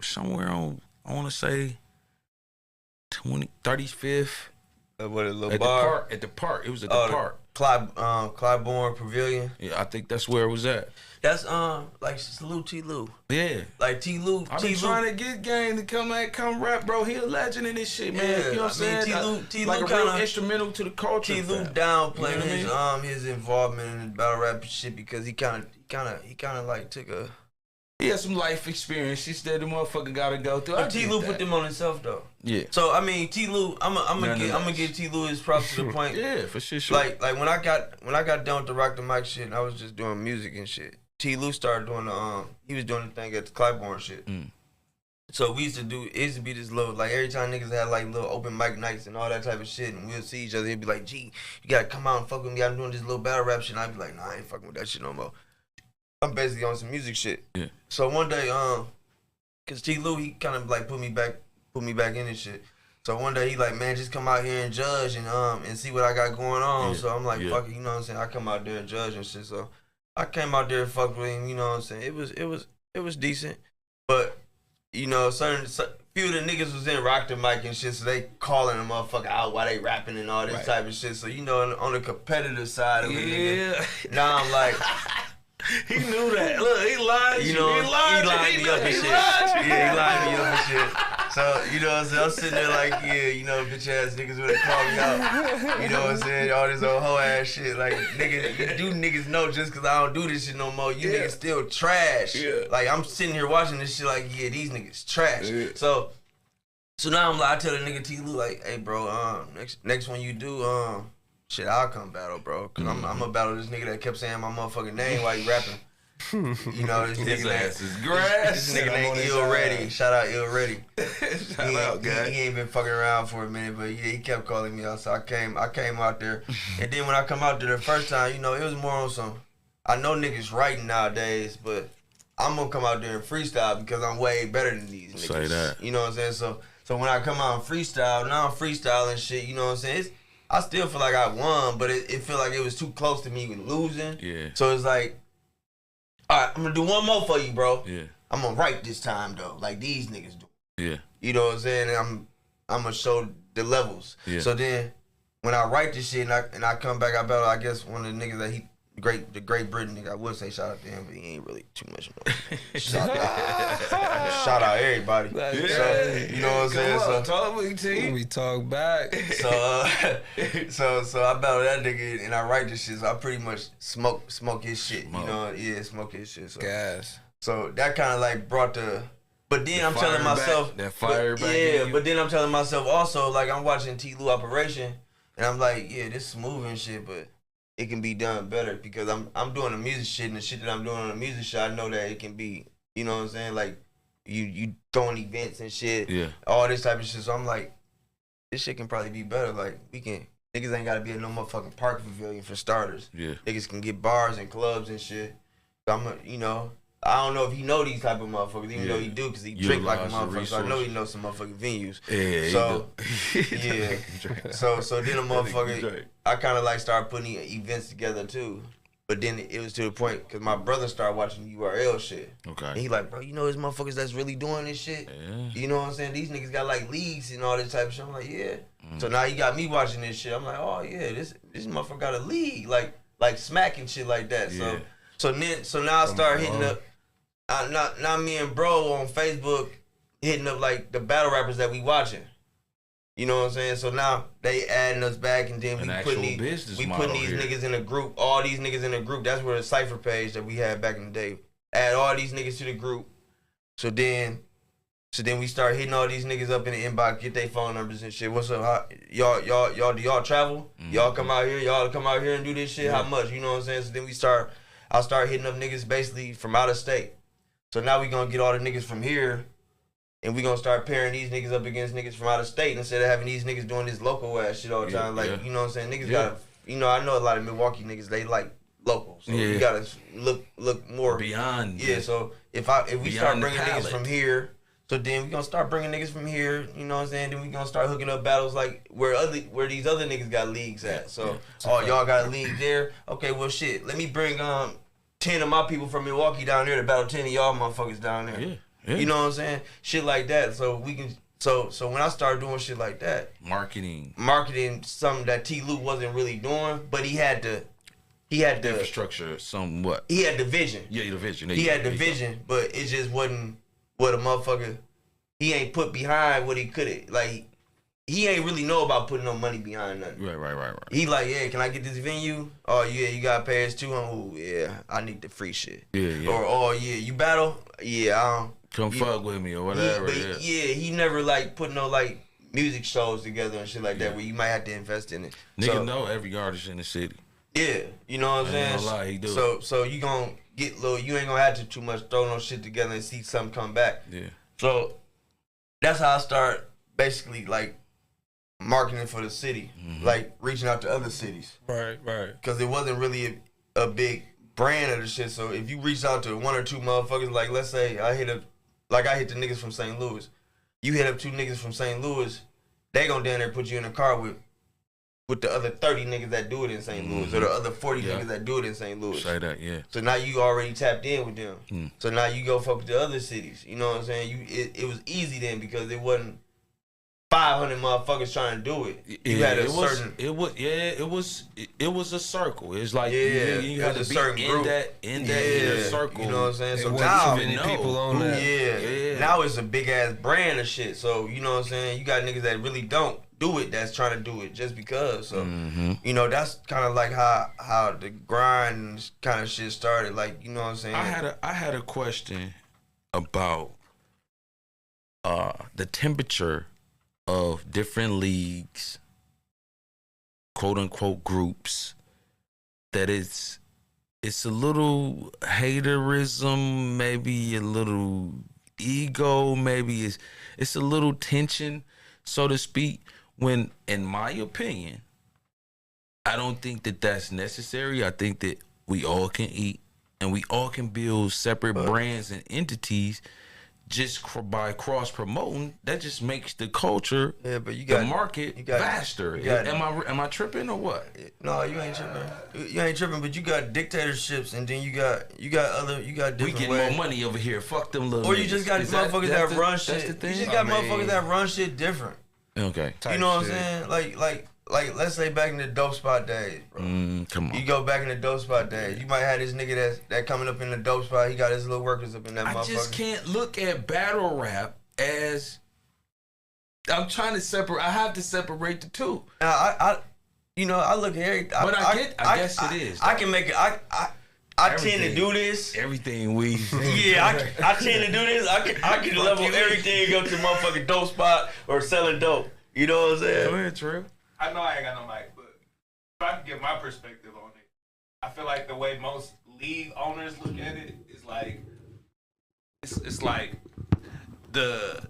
somewhere on, I want to say 35th. What, a little at bar? At the park. It was at the park. Clybourne Pavilion. Yeah, I think that's where it was at. That's like Salute T. Lou. Yeah. Like T. Lou. I've been trying to get Gang to come rap, bro. He a legend in this shit, man. Yeah, you know what I'm saying? T. Lou like a real instrumental to the culture. T. Lou downplaying his involvement in the battle rap shit because he kind of like took a. He had some life experience. He said the motherfucker gotta go through. But T. Lou put them on himself though. Yeah. So I mean, T. Lou, I'm gonna give T. Lou his props to the point. Yeah, for sure. Like when I got done with the Rock the Mic shit, and I was just doing music and shit. T. Lou started doing he was doing the thing at the Clybourne shit. So it used to be this little, like every time niggas had like little open mic nights and all that type of shit, and we'll see each other, he'd be like, G, you gotta come out and fuck with me, I'm doing this little battle rap shit, and I'd be like, nah, I ain't fucking with that shit no more. I'm basically on some music shit. Yeah. So one day, cause T. Lou, he kind of like put me back in this shit. So one day he like, man, just come out here and judge and see what I got going on. Yeah. So I'm like, fuck it, you know what I'm saying? I come out there and judge and shit. So I came out there and fucked with him, you know what I'm saying? It was decent. But, you know, few of the niggas was in Rock the Mic and shit, so they calling the motherfucker out while they rapping and all this type of shit. So, you know, on the competitive side of it, nigga, now I'm like, he knew that. Look, he lied. You know, he lied me up and shit. Yeah, he lied me up and shit. So, you know what I'm saying? I'm sitting there like, yeah, you know, bitch ass niggas would have called me out. You know what I'm saying? All this old hoe ass shit. Like, nigga, you niggas know just because I don't do this shit no more, you niggas still trash. Yeah. Like, I'm sitting here watching this shit like, yeah, these niggas trash. Yeah. So now I'm like, I tell the nigga T. Lou, like, hey, bro, next one you do, shit, I'll come battle, bro. Cause I'm gonna battle this nigga that kept saying my motherfucking name while you rapping. You know, this nigga ass is grass. This nigga named Ill Ready. Shout out Ill Ready. Shout out, guy. He ain't been fucking around for a minute, but yeah, he kept calling me out. So I came out there. And then when I come out there the first time, you know, it was more on some, I know niggas writing nowadays, but I'm gonna come out there and freestyle because I'm way better than these niggas. Say that. You know what I'm saying? So when I come out and freestyle, now I'm freestyling shit, you know what I'm saying? I still feel like I won, but it feel like it was too close to me losing. Yeah. So it's like, all right, I'm gonna do one more for you, bro. Yeah. I'm gonna write this time though, like these niggas do. Yeah. You know what I'm saying? And I'm gonna show the levels. Yeah. So then when I write this shit and I come back, I battle, I guess one of the niggas that the Great Britain nigga, I would say shout out to him, but he ain't really too much more. Shout out everybody. Yeah. So, you know what I'm saying? So talk we talk back. So I battle that nigga and I write this shit. So I pretty much smoke his shit. You know, smoke his shit. So. Gas. So that kind of like brought But then I'm telling myself that fire back. Yeah, but then I'm telling myself also, like, I'm watching T. Lou Operation and I'm like, yeah, this is smooth and shit, but it can be done better because I'm doing the music shit, and the shit that I'm doing on the music shit, I know that it can be, you know what I'm saying? Like, you throwing events and shit, all this type of shit. So I'm like, this shit can probably be better. Like, niggas ain't gotta be at no motherfucking park pavilion for starters. Yeah. Niggas can get bars and clubs and shit. So you know, I don't know if he know these type of motherfuckers, even though he do, because he drink like a motherfucker. So I know he knows some motherfucking venues. Yeah. So so then a motherfucker, I kind of like started putting events together too. But then it was to the point because my brother started watching URL shit. Okay. And he like, bro, you know these motherfuckers that's really doing this shit? Yeah. You know what I'm saying? These niggas got like leagues and all this type of shit. I'm like, yeah. So now he got me watching this shit. I'm like, oh yeah, this motherfucker got a league, like smacking shit like that. Yeah. So now I start hitting up. Not me and bro on Facebook hitting up like the battle rappers that we watching. You know what I'm saying? So now they adding us back, and then we putting these niggas in a group. All these niggas in a group. That's where the Cypher page that we had back in the day. Add all these niggas to the group. So then we start hitting all these niggas up in the inbox, get their phone numbers and shit. What's up? Y'all do y'all travel? Mm-hmm. Y'all come out here? Y'all come out here and do this shit? Yeah. How much? You know what I'm saying? So then I'll start hitting up niggas basically from out of state. So now we gonna get all the niggas from here, and we gonna start pairing these niggas up against niggas from out of state instead of having these niggas doing this local ass shit all the time. Like, you know what I'm saying? Niggas gotta, you know, I know a lot of Milwaukee niggas, they like local. So you gotta look more beyond. Yeah, so if we start bringing niggas from here, so then we gonna start bringing niggas from here, you know what I'm saying? Then we gonna start hooking up battles like where these other niggas got leagues at. So, y'all got a league there? Okay, well shit, let me bring 10 of my people from Milwaukee down there to battle 10 of y'all motherfuckers down there. Yeah. You know what I'm saying? Shit like that. So So when I started doing shit like that, marketing something that T. Luke wasn't really doing, but he had the infrastructure, somewhat. He had the vision. Yeah, the vision. He had the vision, but it just wasn't what a motherfucker. He ain't put behind what he could. Like, he ain't really know about putting no money behind nothing. Right. He like, yeah, can I get this venue? Oh yeah, you gotta pay us $200. Oh yeah, I need the free shit. Yeah. Or oh yeah, you battle? Yeah, I don't. Come fuck with me or whatever. He never like put no like music shows together and shit like that where you might have to invest in it. Nigga know every artist in the city. Yeah, you know what I'm saying? Ain't gonna lie, he do. So you gonna get little. You ain't gonna have to too much throw no shit together and see something come back. Yeah. So that's how I start basically like marketing for the city, like reaching out to other cities. Right. Because it wasn't really a big brand of the shit. So if you reach out to one or two motherfuckers, like let's say I hit the niggas from St. Louis. You hit up 2 niggas from St. Louis, they gonna down there put you in a car with the other 30 niggas that do it in St. Louis or the other 40 niggas that do it in St. Louis. Say that, yeah. So now you already tapped in with them. So now you go fuck with the other cities. You know what I'm saying? It was easy then because it wasn't 500 motherfuckers trying to do it. You had a certain. It was a circle. It's like you had to be certain group. in that circle. You know what I'm saying? So now many people on that. Yeah. Now it's a big ass brand of shit. So you know what I'm saying? You got niggas that really don't do it. That's trying to do it just because. So you know that's kind of like how the grind kind of shit started. Like you know what I'm saying? I had a question about the temperature of different leagues, quote unquote groups, that it's a little haterism, maybe a little ego, maybe it's a little tension, so to speak, when in my opinion, I don't think that that's necessary. I think that we all can eat and we all can build separate brands and entities. Just by cross promoting, that just makes the culture, but you got the market faster. Am I tripping or what? No, you ain't tripping. You ain't tripping, but you got dictatorships, and then you got different. We get more money over here. Fuck them little. Or you just got motherfuckers that run shit. That's the thing. You just got motherfuckers that run shit different. Okay. You know what I'm saying? Like let's say back in the dope spot days, bro. Come on. You go back in the dope spot days. You might have this nigga that coming up in the dope spot. He got his little workers up in that motherfucker. I just can't look at battle rap as I'm trying to separate. I have to separate the two. Now I look here. But I guess it is. I can make it. I tend to do this. Everything we. Yeah, I tend to do this. I can level everything up to motherfucking dope spot or selling dope. You know what I'm saying? Go ahead, True. I know I ain't got no mic, but if I can give my perspective on it, I feel like the way most league owners look at it is like it's like the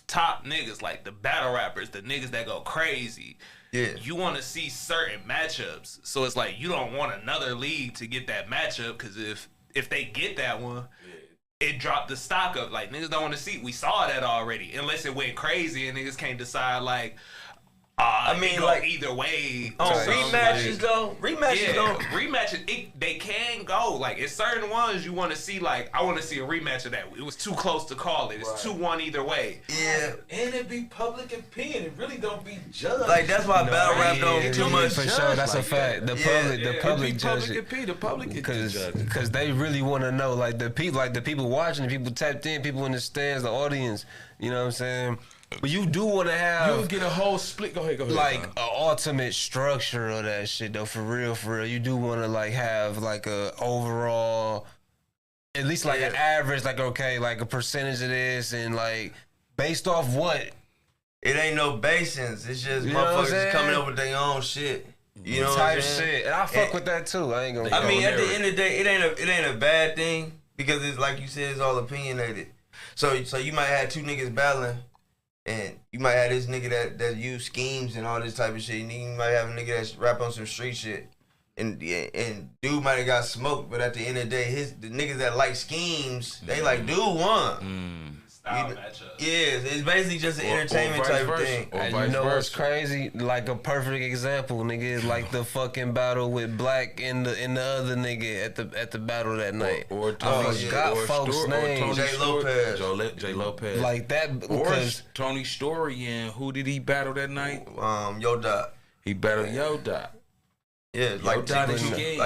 top niggas, like the battle rappers, the niggas that go crazy. Yeah. You want to see certain matchups, so it's like you don't want another league to get that matchup because if they get that one. It dropped the stock up. Like, niggas don't want to see. We saw that already. Unless it went crazy and niggas can't decide, like, I mean, like, either way. Oh, rematches, though. Rematches, they can go. Like, it's certain ones you want to see, like, I want to see a rematch of that. It was too close to call it. It's 2-1 either way. Yeah. And it be public opinion. It really don't be judged. Like, that's why battle rap don't too much. For sure, that's like a fact. The public judge it. The public because they really want to know. Like the people watching, the people tapped in, people in the stands, the audience. You know what I'm saying? But you do want to have. You'll get a whole split. Go ahead. Like an ultimate structure of that shit though. For real. You do want to like have like a overall, at least like an average. Like okay, like a percentage of this and like based off what. It ain't no basins. It's just motherfuckers coming up with their own shit. You know what I'm saying? Shit. And I fuck with that too. I ain't gonna. I mean, at the end of the day, it ain't a bad thing because it's like you said, it's all opinionated. So you might have 2 niggas battling. And you might have this nigga that use schemes and all this type of shit. And you might have a nigga that's rap on some street shit. And dude might have got smoked, but at the end of the day, the niggas that like schemes, they like dude won. Style matchup. Yeah, it's basically just an entertainment type of thing. And you know what's crazy? Like a perfect example, nigga, is like the fucking battle with Black and the other nigga at the battle that night. Or folks' names. Jay Lopez. Jay Lopez. Like that because Tony Story, and who did he battle that night? Yo Dot. He battled Yo Dot. Yeah, like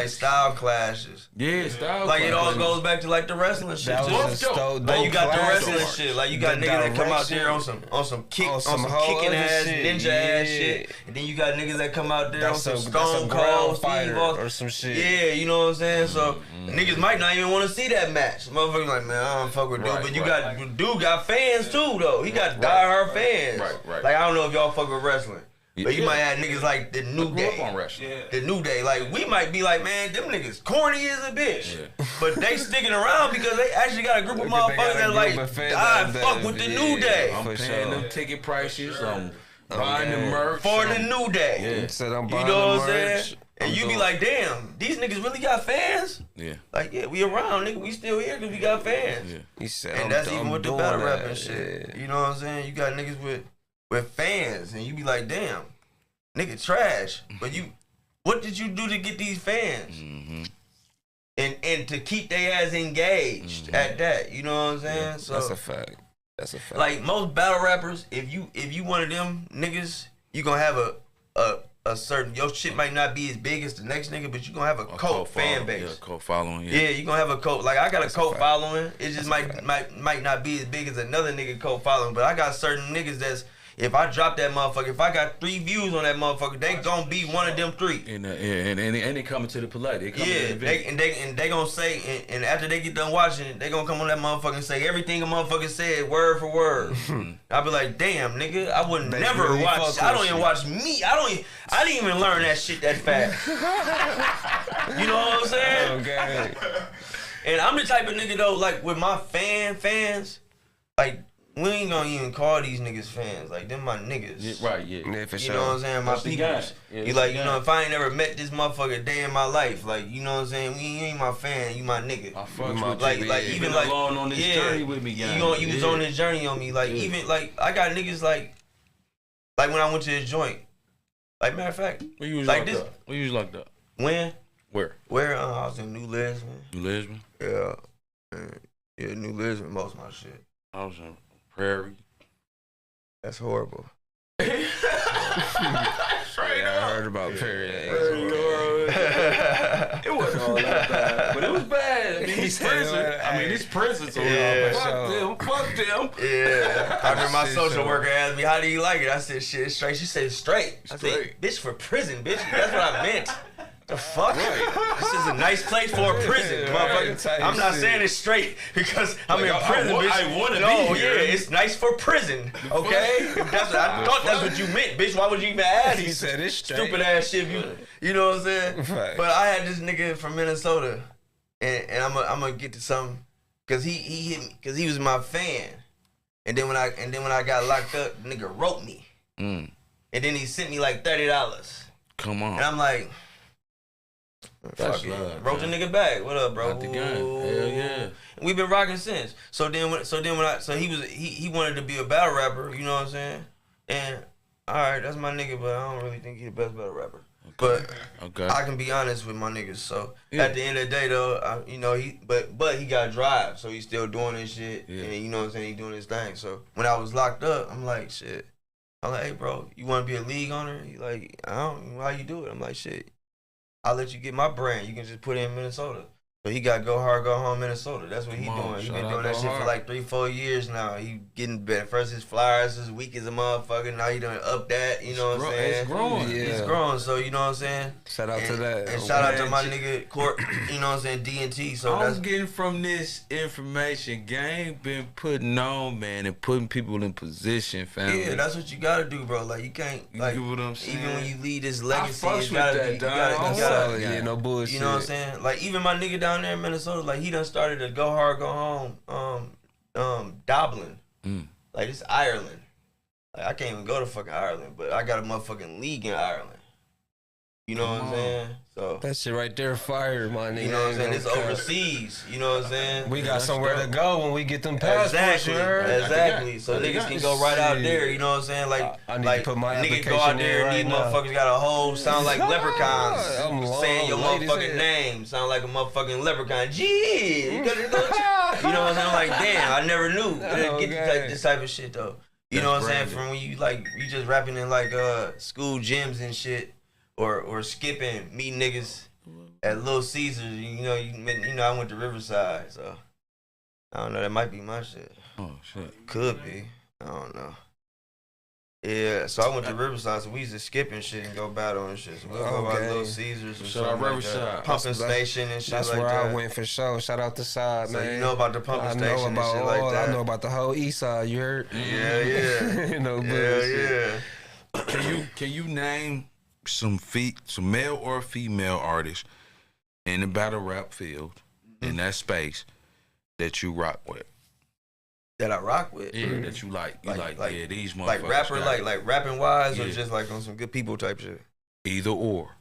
style clashes. Yeah, style like clashes. It all goes back to like the wrestling shit too. Like you got the wrestling shit. Like you got niggas that come out there on some kicking ass ninja ass shit, and then you got niggas that come out there on some Stone Cold Steve or some shit. Yeah, you know what I'm saying. So niggas might not even want to see that match. Motherfuckers like, man, I don't fuck with dude, but you got dude got fans too though. He got diehard fans. Right. Like I don't know if y'all fuck with wrestling. But you might have niggas like the New Day. The New Day. Like, we might be like, man, them niggas corny as a bitch. Yeah. But they sticking around because they actually got a group of motherfuckers that like, I fuck with the New Day. I'm paying them ticket prices. I'm buying the merch. For the New Day. Yeah. Said I'm buying you know what I'm saying? saying? And you be like, damn, these niggas really got fans? Yeah. Like, yeah, we around, nigga. We still here because we got fans. Yeah. He said, and that's even with the battle rap and shit. Yeah. You know what I'm saying? You got niggas with fans, and you be like, damn. Nigga trash, but what did you do to get these fans? Mm-hmm. And to keep their ass engaged at that, you know what I'm saying? Yeah, so that's a fact. Like most battle rappers, if you one of them niggas, you gonna have a certain, your shit might not be as big as the next nigga, but you gonna have a cult fan base. Yeah, cult following. Yeah, you gonna have a cult. Like I got a cult following. It just might not be as big as another nigga cult following, but I got certain niggas that's. If I drop that motherfucker, if I got 3 views on that motherfucker, they gonna be one of them 3. And they coming to the polite. They they gonna say, and after they get done watching it, they gonna come on that motherfucker and say everything a motherfucker said word for word. I'll be like, damn, nigga, I would never really watch. I don't even watch me. I didn't even learn that shit that fast. You know what I'm saying? Okay. And I'm the type of nigga though, like with my fans, like. We ain't gonna even call these niggas fans. Like, them my niggas. Yeah, right, yeah. Yeah, for you sure. know what I'm saying? My peoples. Yeah, you like, you know, if I ain't never met this motherfucker a day in my life, like, you know what I'm saying? You ain't my fan, you my nigga. I fuck with like, you. like you even been like along on this journey with me, guys. You was on this journey on me. Like, even like I got niggas like when I went to this joint. Like, matter of fact, Where you was like locked this. up? Where you was locked up? When? Where? I was in New Lisbon. New Lisbon? Yeah. Yeah, New Lisbon, most of my shit. I was in Prairie. That's horrible. Straight I heard about Perry. It wasn't all that bad, but it was bad. I mean, these prisons. So fuck them. Yeah. I remember my social worker asked me, how do you like it? I said, shit, straight. She said, straight. I said, bitch, for prison, bitch. That's what I meant. The fuck? This is a nice place for a prison, motherfucker. I'm not saying it's straight because I'm in prison, bitch. I want to be here. It's nice for prison, okay? I thought that's what you meant, bitch. Why would you even ask? He said it's straight. Stupid ass shit. You know what I'm saying? Right. But I had this nigga from Minnesota, and I'm gonna get to something because he hit me because he was my fan, and then when I got locked up, the nigga wrote me, and then he sent me like $30. Come on. And I'm like. That's fuck it. love, Wrote the nigga back. What up, bro? Got the gun. Hell yeah. And we've been rocking since. So he wanted to be a battle rapper. You know what I'm saying? And all right, that's my nigga, but I don't really think he the best battle rapper. Okay. But I can be honest with my niggas. So at the end of the day, though, he got drive, so he's still doing his shit, and you know what I'm saying, he doing his thing. So when I was locked up, I'm like, shit. I'm like, hey, bro, you want to be a league owner? He like, I don't. How you do it? I'm like, shit. I'll let you get my brand. You can just put it in Minnesota. So he got Go Hard, Go Home, Minnesota. That's what he doing. He been doing that shit for like 3-4 years now. He getting better. First his flyers is weak as a motherfucker. Now he done up that. You know what I'm saying? It's growing. Yeah. It's growing. So you know what I'm saying? Shout out to that. And shout out to my nigga Court. You know what I'm saying? D&T. So I'm getting from this information. Gang been putting on, man, and putting people in position, family. Yeah, that's what you gotta do, bro. Like you can't. Like you get what I'm saying? Even when you lead this legacy, I fucks you gotta with be. that, You gotta. Yeah, no bullshit. You know what I'm saying? Like even my nigga down there in Minnesota, like he done started to Go Hard, Go Home, Dublin. Like it's Ireland. Like I can't even go to fucking Ireland, but I got a motherfucking league in Ireland. You know what I'm saying? So that shit right there, fire, my nigga. You know what I'm saying? It's overseas. You know what I'm saying? We got somewhere to go when we get them passports. Exactly. So niggas can go right out there. You know what I'm saying? Like, I need to put my niggas go out there and these motherfuckers got a whole sound like leprechauns. Saying your motherfucking name. Sound like a motherfucking leprechaun. Gee, you gotta go. You know what I'm saying? Like, damn, I never knew. Get this type of shit though. You know what I'm saying? From when you just rapping in like school gyms and shit. Or skipping, meeting niggas at Little Caesars. You know, I went to Riverside, so I don't know. That might be my shit. Oh shit, could be. I don't know. Yeah, so I went to Riverside, so we used to skip and shit and go battle and shit. So we'll go by Little Caesars and shit. Riverside, pumping station and shit like that. That's where I went for sure. Shout out the side, man. So you know about the pumping station and shit like that. I know about the whole East Side. You heard? Yeah. You know, yeah. Can you name some male or female artists in the battle rap field in that space that you rock with? That I rock with? Yeah, that you like. You like these motherfuckers. Like rapper, like rapping wise, or just like on some good people type shit? Either or.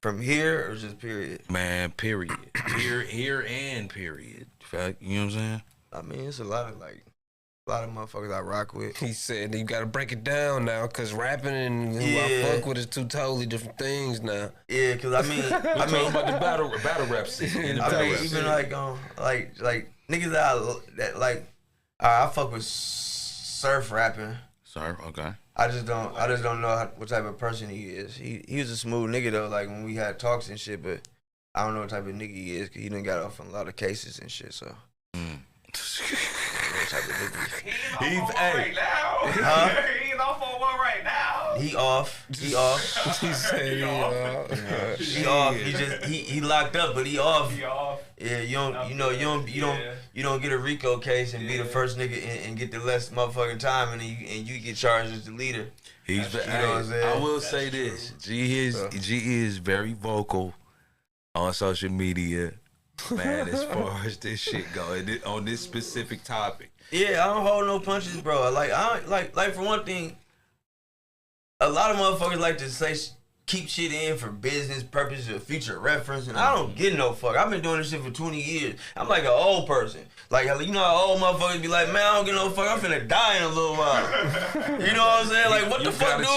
From here or just period? Man, period. here and period. Fact, you know what I'm saying? I mean, it's a lot of motherfuckers I rock with. He said you gotta break it down now, cause rapping and who I fuck with is two totally different things now. Yeah, cause I mean about the battle rap scene. Even like niggas that like I fuck with surf rapping. Surf, okay. I just don't know what type of person he is. He was a smooth nigga though. Like when we had talks and shit, but I don't know what type of nigga he is, cause he done got off on a lot of cases and shit. So. He's right now. Huh? He's off on one right now. He off. He said he off. He off. He locked up, but he off. He off. Yeah, you don't get a RICO case and be the first nigga and get the less motherfucking time, and you get charged as the leader. I will say this: G is very vocal on social media. Man, as far as this shit go, on this specific topic. Yeah, I don't hold no punches, bro. Like for one thing, a lot of motherfuckers like to say keep shit in for business purposes or future reference, and I don't get no fuck. I've been doing this shit for 20 years. I'm like an old person. Like, you know how old motherfuckers be like, man, I don't get no fuck. I'm finna die in a little while. You know what I'm saying? Like, what the fuck, dude?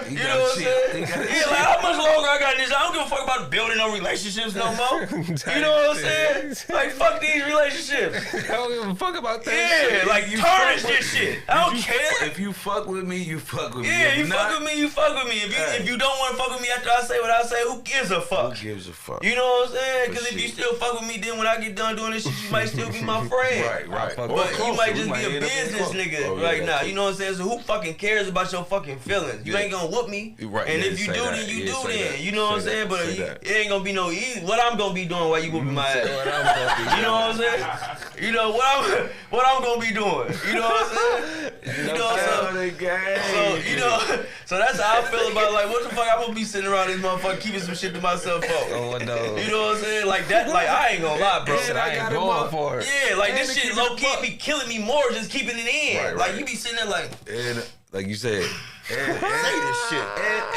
You know what I'm saying? Yeah, like, how much longer I got this? I don't give a fuck about building no relationships no more. You know what I'm saying? Like, fuck these relationships. I don't give a fuck about that. Yeah, like, tarnish this shit. I don't care. If you fuck with me, you fuck with me. Yeah, you fuck with me, you fuck with me. If you don't want to fuck with me after I say what I say, who gives a fuck? Who gives a fuck? You know what I'm saying? Because if you still fuck with me, then when I get done doing this shit, you might still be my friend. Right. But you might just be a business nigga right now. You know what I'm saying? So who fucking cares about your fucking feelings? You ain't gonna whoop me. Right. And if you do, then you do then. You know what I'm saying? But it ain't gonna be no easy. What I'm gonna be doing while you whooping my ass? You know what I'm saying? You know what I'm gonna be doing. You know what I'm saying? You know so that's how I feel about like what the fuck I'm gonna be sitting around this motherfucker keeping some shit to myself for. Oh no. You know what I'm saying? Like that, like I ain't gonna lie, bro. I ain't going for it. Yeah, like this shit low key be killing me more just keeping it in. Right. Like you be sitting there like, and like you said, say this shit.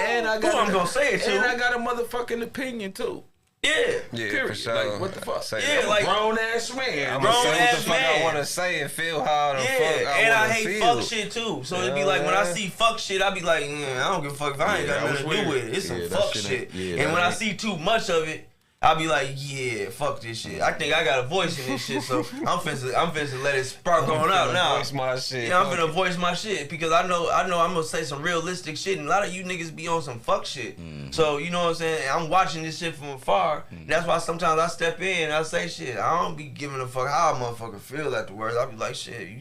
And I got I'm gonna say it too. And I got a motherfucking opinion too. Yeah, period. For sure. Like what the fuck? Yeah, like grown ass man. I'm gonna say what the fuck I wanna say and feel how the fuck I wanna and I hate feel. fuck shit too. So it'd be like when I see fuck shit, I be like, I don't give a fuck if I ain't got nothing to do with it. It's some fuck shit. And when I see too much of it, I'll be like, yeah, fuck this shit. I think I got a voice in this shit, so I'm finna let it spark on out now. Voice my shit. Yeah, I'm finna voice my shit because I know I'm gonna say some realistic shit, and a lot of you niggas be on some fuck shit. So you know what I'm saying? I'm watching this shit from afar. That's why sometimes I step in and I say shit. I don't be giving a fuck how a motherfucker feel afterwards. I be like, shit, you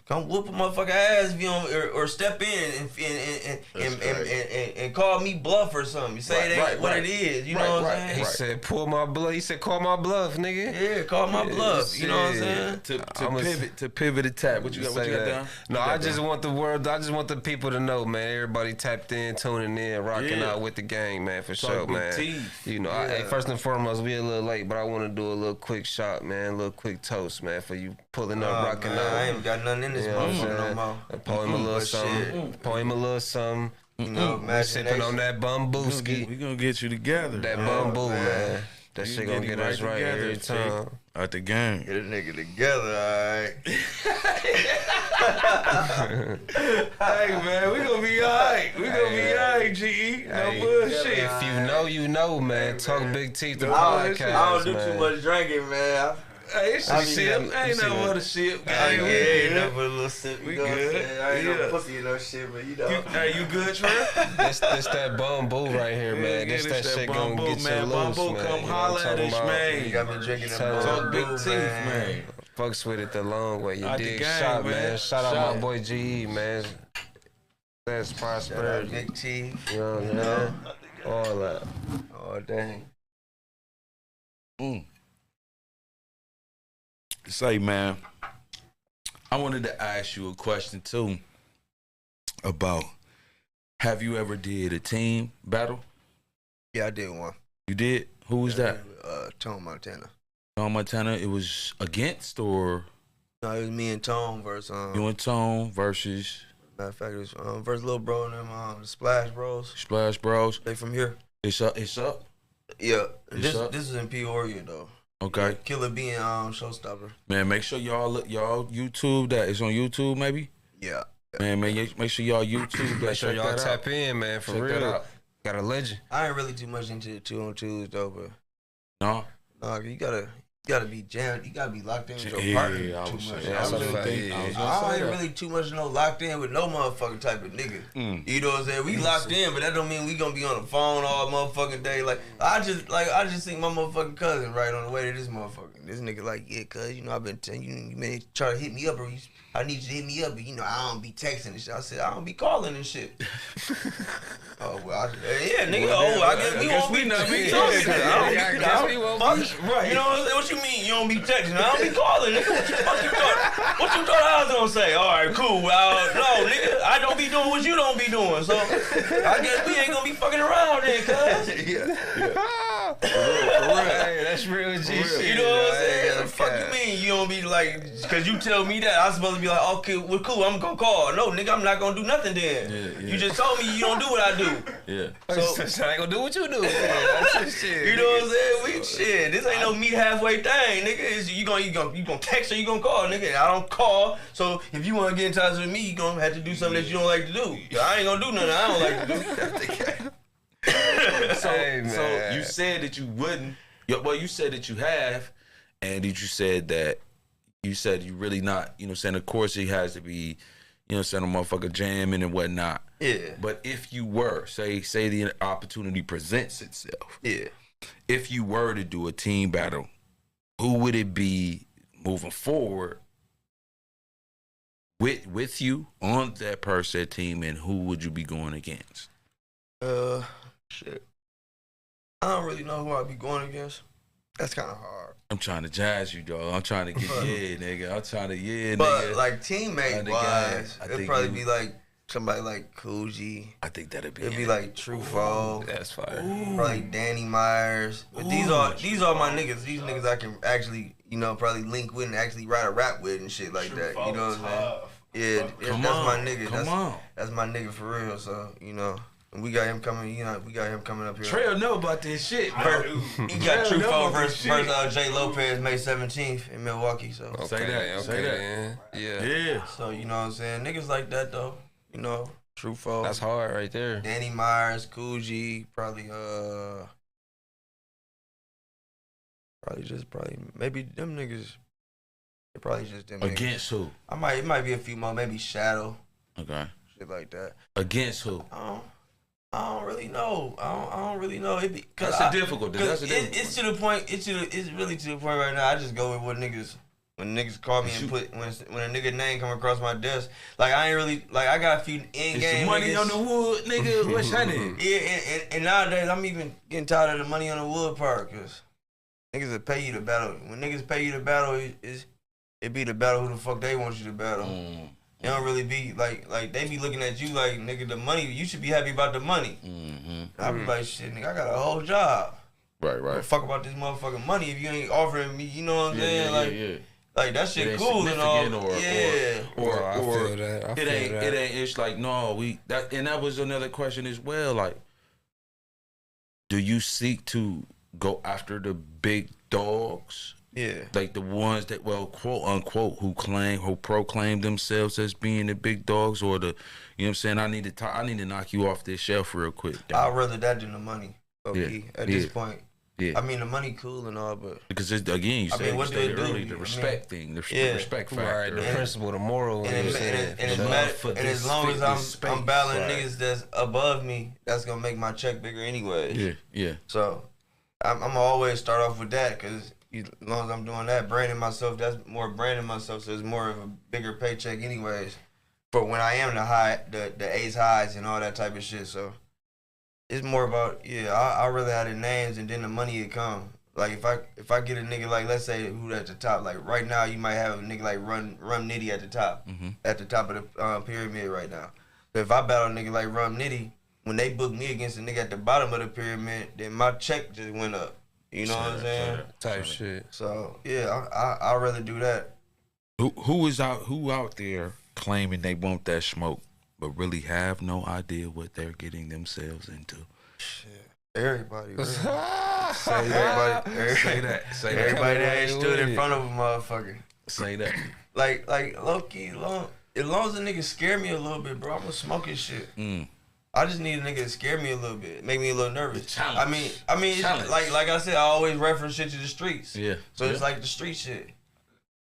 come whoop a motherfucker ass if you don't, or step in and call me bluff or something. You say it ain't what it is. You know what I'm saying? He said, pull my bluff. He said, call my bluff, nigga. Yeah, call my bluff. You know what I'm saying? To pivot attack. What you got down? No, I just want the world. I just want the people to know, man. Everybody tapped in, tuning in, rocking out with the gang, man, for sure, man. You know, hey, first and foremost, we a little late, but I want to do a little quick shot, man, a little quick toast, man, for you pulling up, rocking out. I ain't got nothing in this motherfucker no more. Pour him a little something. Pour him a little something. You know, sipping on that bambooski. We gonna get you together. That bamboo, man. That shit gonna get us right every time. Out the game. Get a nigga together, alright. Hey man, we gonna be alright. We gonna be alright, GE. No bullshit. If you know, you know, man. Talk Big Teeth, the I podcast, don't do man. too much drinking, man. Hey, it's a sip. Ain't nothing but a sip. Ain't nothing but a little sip. We You know what I'm good. saying? I ain't no pussy in no shit, but you know. Hey, you good, Trey? This that bamboo right here, man. This that shit gonna get you loose, Bamboo, man. come You know holla what I'm at talking us, about? man. You got me drinking that Talk bamboo, Big Teeth, man. Fucks with it the long way. You Out the dig? game, Shot, man. man. Shout out Shot. my boy GE, man. That's Shout out prosperity. Big T. You know what I'm saying? All that. Oh, dang. Say, man, I wanted to ask you a question too about, have you ever did a team battle? Yeah, I did one. You did? Who was that? Tone Montana. Tone Montana. It was against, or No, it was me and Tone versus you and Tone versus matter of fact, it was versus Lil Bro and them the Splash Bros. Splash Bros. They from here. It's up. It's up. Yeah. It's up? This is in Peoria though. Okay, Killer B and Showstopper. man. Make sure y'all look. Y'all YouTube that. It's on YouTube, maybe. Yeah. Man, make sure y'all YouTube that. Make sure Check y'all that tap out. in, man, for Check that real. out. Got a legend. I ain't really too much into the 2-on-2s though, but No. you gotta be jammed. You gotta be locked in with your Yeah, partner I too was much. saying- I was I was gonna gonna say, think- I was I gonna say ain't that. really too much locked in with no motherfucking type of nigga. You know what I'm saying? We locked in, but that don't mean we gonna be on the phone all motherfucking day. I just seen my motherfucking cousin right on the way to this motherfucker. This nigga like, yeah, cuz, you know, I've been telling you may try to hit me up, or I need you to hit me up, but you know, I don't be texting and shit. I said, I don't be calling and shit. Oh, well, yeah, nigga, I guess we won't be not be talking. talking. I guess we won't be. Right. You know what I'm saying? What you mean you don't be texting? I don't be calling, nigga. What you thought? What you thought I was gonna say? All right, cool. Well, no, nigga, I don't be doing what you don't be doing. So I guess we ain't gonna be fucking around then, cuz. Hey, that's real G shit. You know what I'm saying? What the fuck you mean you don't be like, cause you tell me that I'm supposed to be like, okay, well, cool, I'm gonna call. No, nigga, I'm not gonna do nothing then. Yeah. You just told me you don't do what I do. Yeah. So I ain't gonna do what you do. That's the shit. You know what I'm saying? Shit, this ain't no meet halfway thing, nigga. It's, you gonna text or you gonna call, nigga. I don't call, so if you wanna get in touch with me, you gonna have to do something that you don't like to do. I ain't gonna do nothing I don't like to do. So, Hey, so man. you said that you wouldn't. Well, you said that you have, and that you said that you really not. You know, saying of course it has to be. You know, saying a motherfucker jamming and whatnot. Yeah. But if you were, say the opportunity presents itself. Yeah. If you were to do a team battle, who would it be moving forward with you on that per se team, and who would you be going against? Shit. I don't really know who I'd be going against. That's kind of hard. I'm trying to jazz you, dog. I'm trying to get nigga. I'm trying to But nigga. like teammate wise, I it'd think probably you- be like somebody like Coogee. I think that'd be. It'd be like Truffaut. That's fire. Probably Danny Myers. But these are my niggas. These niggas I can actually, you know, probably link with and actually write a rap with and shit like that. You know what I'm saying? Yeah, Come that's on, my nigga. Come on. That's my nigga for real. So, you know. And we got him coming, you know, up here. Trail know about this shit, He bro. got Trail know Truffaut about this versus Jay Lopez May 17th in Milwaukee. So, Say that, say that. Man. Yeah. Yeah. so you know what I'm saying? Niggas like that though. You know, Truffaut. That's hard right there. Danny Myers, Coogee, probably maybe them niggas. Probably just them Against who? niggas. It might be a few more, maybe Shadow, Okay. shit like that. Against who? I don't really know. I don't really know. It be, cause That's a difficult. That's a difficult. It's to the point. It's really to the point right now. I just go with what niggas. When niggas call me and put when a nigga name come across my desk, like I ain't really like I got a few in game. Money niggas. on the wood, nigga. What's happening? Yeah, and nowadays I'm even getting tired of the money on the wood part, cause niggas will pay you to battle. When niggas pay you to battle, it be the battle who the fuck they want you to battle. They don't really be like they be looking at you like, nigga, the money, you should be happy about the money. I be like, shit, nigga, I got a whole job. Right, right. Fuck about this motherfucking money if you ain't offering me, you know what I'm saying? Like that shit cool and all. Yeah. Or I feel that. It ain't. It's like no, that was another question as well. Like, do you seek to go after the big dogs? Yeah. Like the ones that, well, quote unquote, who proclaim themselves as being the big dogs, or the, you know what I'm saying? I need to knock you off this shelf real quick. I'd rather that than the money. Okay. At this point. Yeah. I mean, the money cool and all, but because it's, again, you said what do it do? earlier, the respect thing, the respect factor, right? The principle, the moral, and as long as I'm battling niggas that's above me, that's gonna make my check bigger anyway. Yeah. So I'm gonna always start off with that, because as long as I'm doing that, branding myself, that's more branding myself, so it's more of a bigger paycheck anyways. For when I am the ace highs and all that type of shit, so. It's more about, I'd rather have the names and then the money would come. Like, if I get a nigga, like, let's say who at the top. Like, right now, you might have a nigga like Rum Nitty at the top. Mm-hmm. At the top of the pyramid right now. So if I battle a nigga like Rum Nitty, when they book me against a nigga at the bottom of the pyramid, then my check just went up. You know what I'm saying? Type shit. So, I'd rather do that. Who out there claiming they want that smoke, but really have no idea what they're getting themselves into? Shit. Everybody. Really. Say that. Everybody that ain't stood in front of a motherfucker. Say that. Like low key, as long as a nigga scare me a little bit, bro, I'm gonna smoke his shit. I just need a nigga to scare me a little bit, make me a little nervous. I mean, it's like I said, I always reference shit to the streets. Yeah. So it's like the street shit.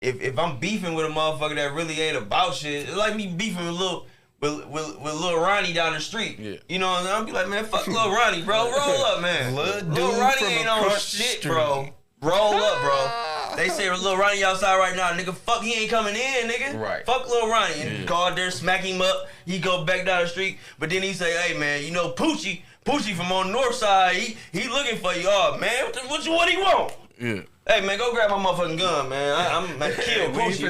If I'm beefing with a motherfucker that really ain't about shit, it's like me beefing with Lil Ronnie down the street. Yeah. You know what I'm saying? I'll be like, man, fuck Lil Ronnie, bro. Roll up, man. Lil Ronnie ain't on shit, bro. Roll up, bro. They say Lil Ronnie outside right now, nigga. Fuck, he ain't coming in, nigga. Right. Fuck Lil Ronnie. And go out there, smack him up. He go back down the street. But then he say, hey, man, you know Poochie from on the north side, he looking for you. Oh, man, what he want? Yeah. Hey, man, go grab my motherfucking gun, man. I'm kill Poochie.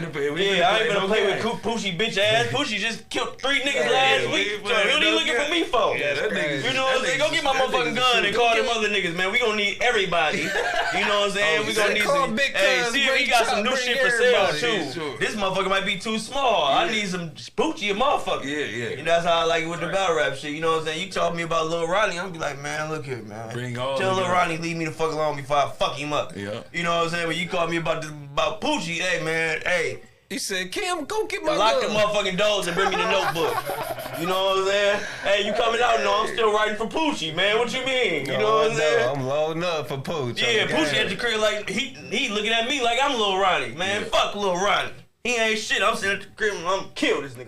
I ain't gonna play with Poochie, bitch ass. Poochie just killed 3 niggas last week. So what he looking for me for? Yeah, that nigga. You know what I'm saying? Go get my motherfucking gun and call them other niggas, man. We gonna need everybody. You know what I'm saying? We gonna need some. Hey, see if he got some new shit for sale too. This motherfucker might be too small. I need some Poochie, a motherfucker. Yeah. And that's how I like it with the battle rap shit. You know what I'm saying? You talk to me about Lil Ronnie, I'm be like, man, look here, man. Tell Lil Ronnie leave me the fuck alone before I fuck him up. Yeah. You know what I'm saying? When you call me about Poochie, hey man, hey. He said, Kim, go get my lock the motherfucking doors and bring me the notebook. You know what I'm saying? Hey, you coming out? No, I'm still writing for Poochie, man. What you mean? You know what I'm saying? I'm loading up for Poochie. Yeah, Poochie at the crib like he looking at me like I'm Lil Ronnie, man. Fuck Lil Ronnie. He ain't shit. I'm sitting at the crib and I'm kill this nigga.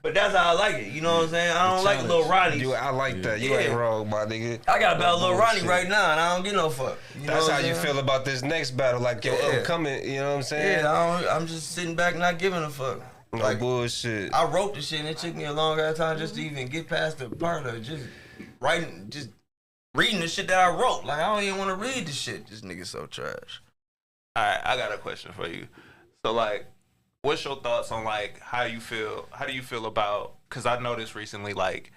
But that's how I like it. You know what I'm saying? I don't like Lil Ronnie. I like that. You ain't wrong, my nigga. I got about Lil Ronnie right now, and I don't get no fuck. That's how you feel about this next battle, like your upcoming. You know what I'm saying? Yeah, I'm just sitting back, not giving a fuck. No like bullshit. I wrote the shit, and it took me a long ass time just to even get past the part of just writing, just reading the shit that I wrote. Like I don't even want to read the shit. This nigga so trash. All right, I got a question for you. So like, what's your thoughts on like how do you feel about, because I noticed recently, like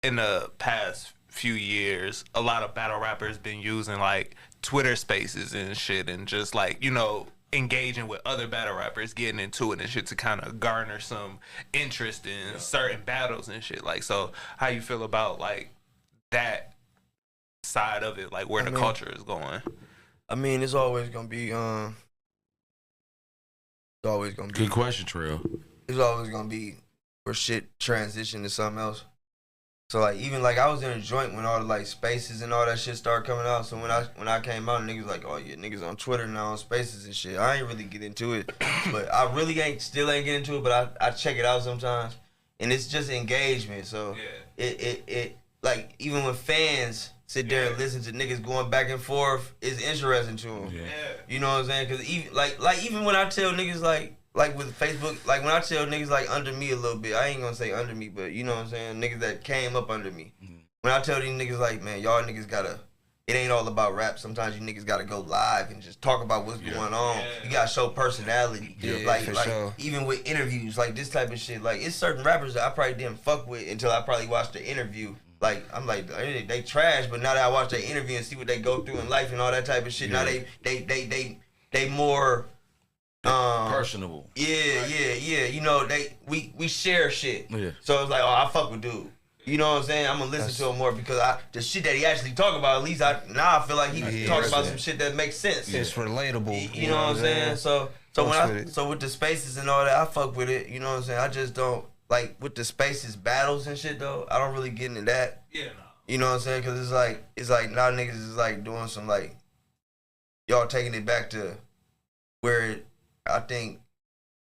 in the past few years, a lot of battle rappers been using like Twitter spaces and shit, and just like, you know, engaging with other battle rappers, getting into it and shit to kind of garner some interest in certain battles and shit. Like, so how you feel about like that side of it, like where the culture is going? I mean, it's always gonna be Good question, Trail. It's always gonna be where shit transition to something else. So like even like I was in a joint when all the like spaces and all that shit started coming out. So when I came out, niggas like, oh yeah, niggas on Twitter now on spaces and shit. I ain't really get into it, but I really still ain't get into it. But I check it out sometimes, and it's just engagement. So it like even when fans sit there and listen to niggas going back and forth, it's interesting to them. Yeah. You know what I'm saying? Cause even like even when I tell niggas like with Facebook, like when I tell niggas like under me a little bit, I ain't gonna say under me, but you know what I'm saying, niggas that came up under me. Mm-hmm. When I tell these niggas like, man, y'all niggas gotta, it ain't all about rap. Sometimes you niggas gotta go live and just talk about what's going on. Yeah. You gotta show personality. Yeah, like sure. Even with interviews, like this type of shit, like it's certain rappers that I probably didn't fuck with until I probably watched the interview. Like I'm like they trash, but now that I watch their interview and see what they go through in life and all that type of shit, now they more Personable. Yeah. You know, we share shit. Yeah. So it's like, oh, I fuck with dude. You know what I'm saying? I'm gonna listen to him more because the shit that he actually talk about, at least I feel like he talks about some shit that makes sense. It's relatable. You know what I'm saying? So with the spaces and all that, I fuck with it. You know what I'm saying? I just don't like with the spaces battles and shit though. I don't really get into that. Yeah, no. You know what I'm saying? Because it's like now niggas is like doing some like y'all taking it back to where I think.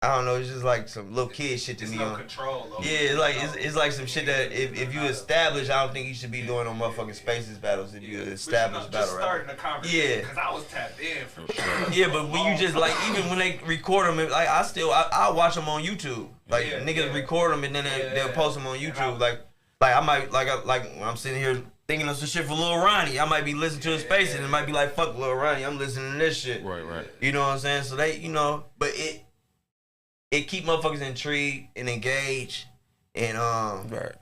I don't know, it's just like some little kid shit to me. No control. Yeah, it's like some shit that if you establish, I don't think you should be doing no motherfucking spaces battles if you establish battle just starting the conversation. Yeah, because I was tapped in for sure. Yeah, but when you just like even when they record them, like I watch them on YouTube. Like niggas record them and then they'll post them on YouTube. Like I might like when I'm sitting here thinking of some shit for Lil Ronnie, I might be listening to a space and it might be like fuck Lil Ronnie, I'm listening to this shit. Right. You know what I'm saying? So they, you know, but it keep motherfuckers intrigued and engaged and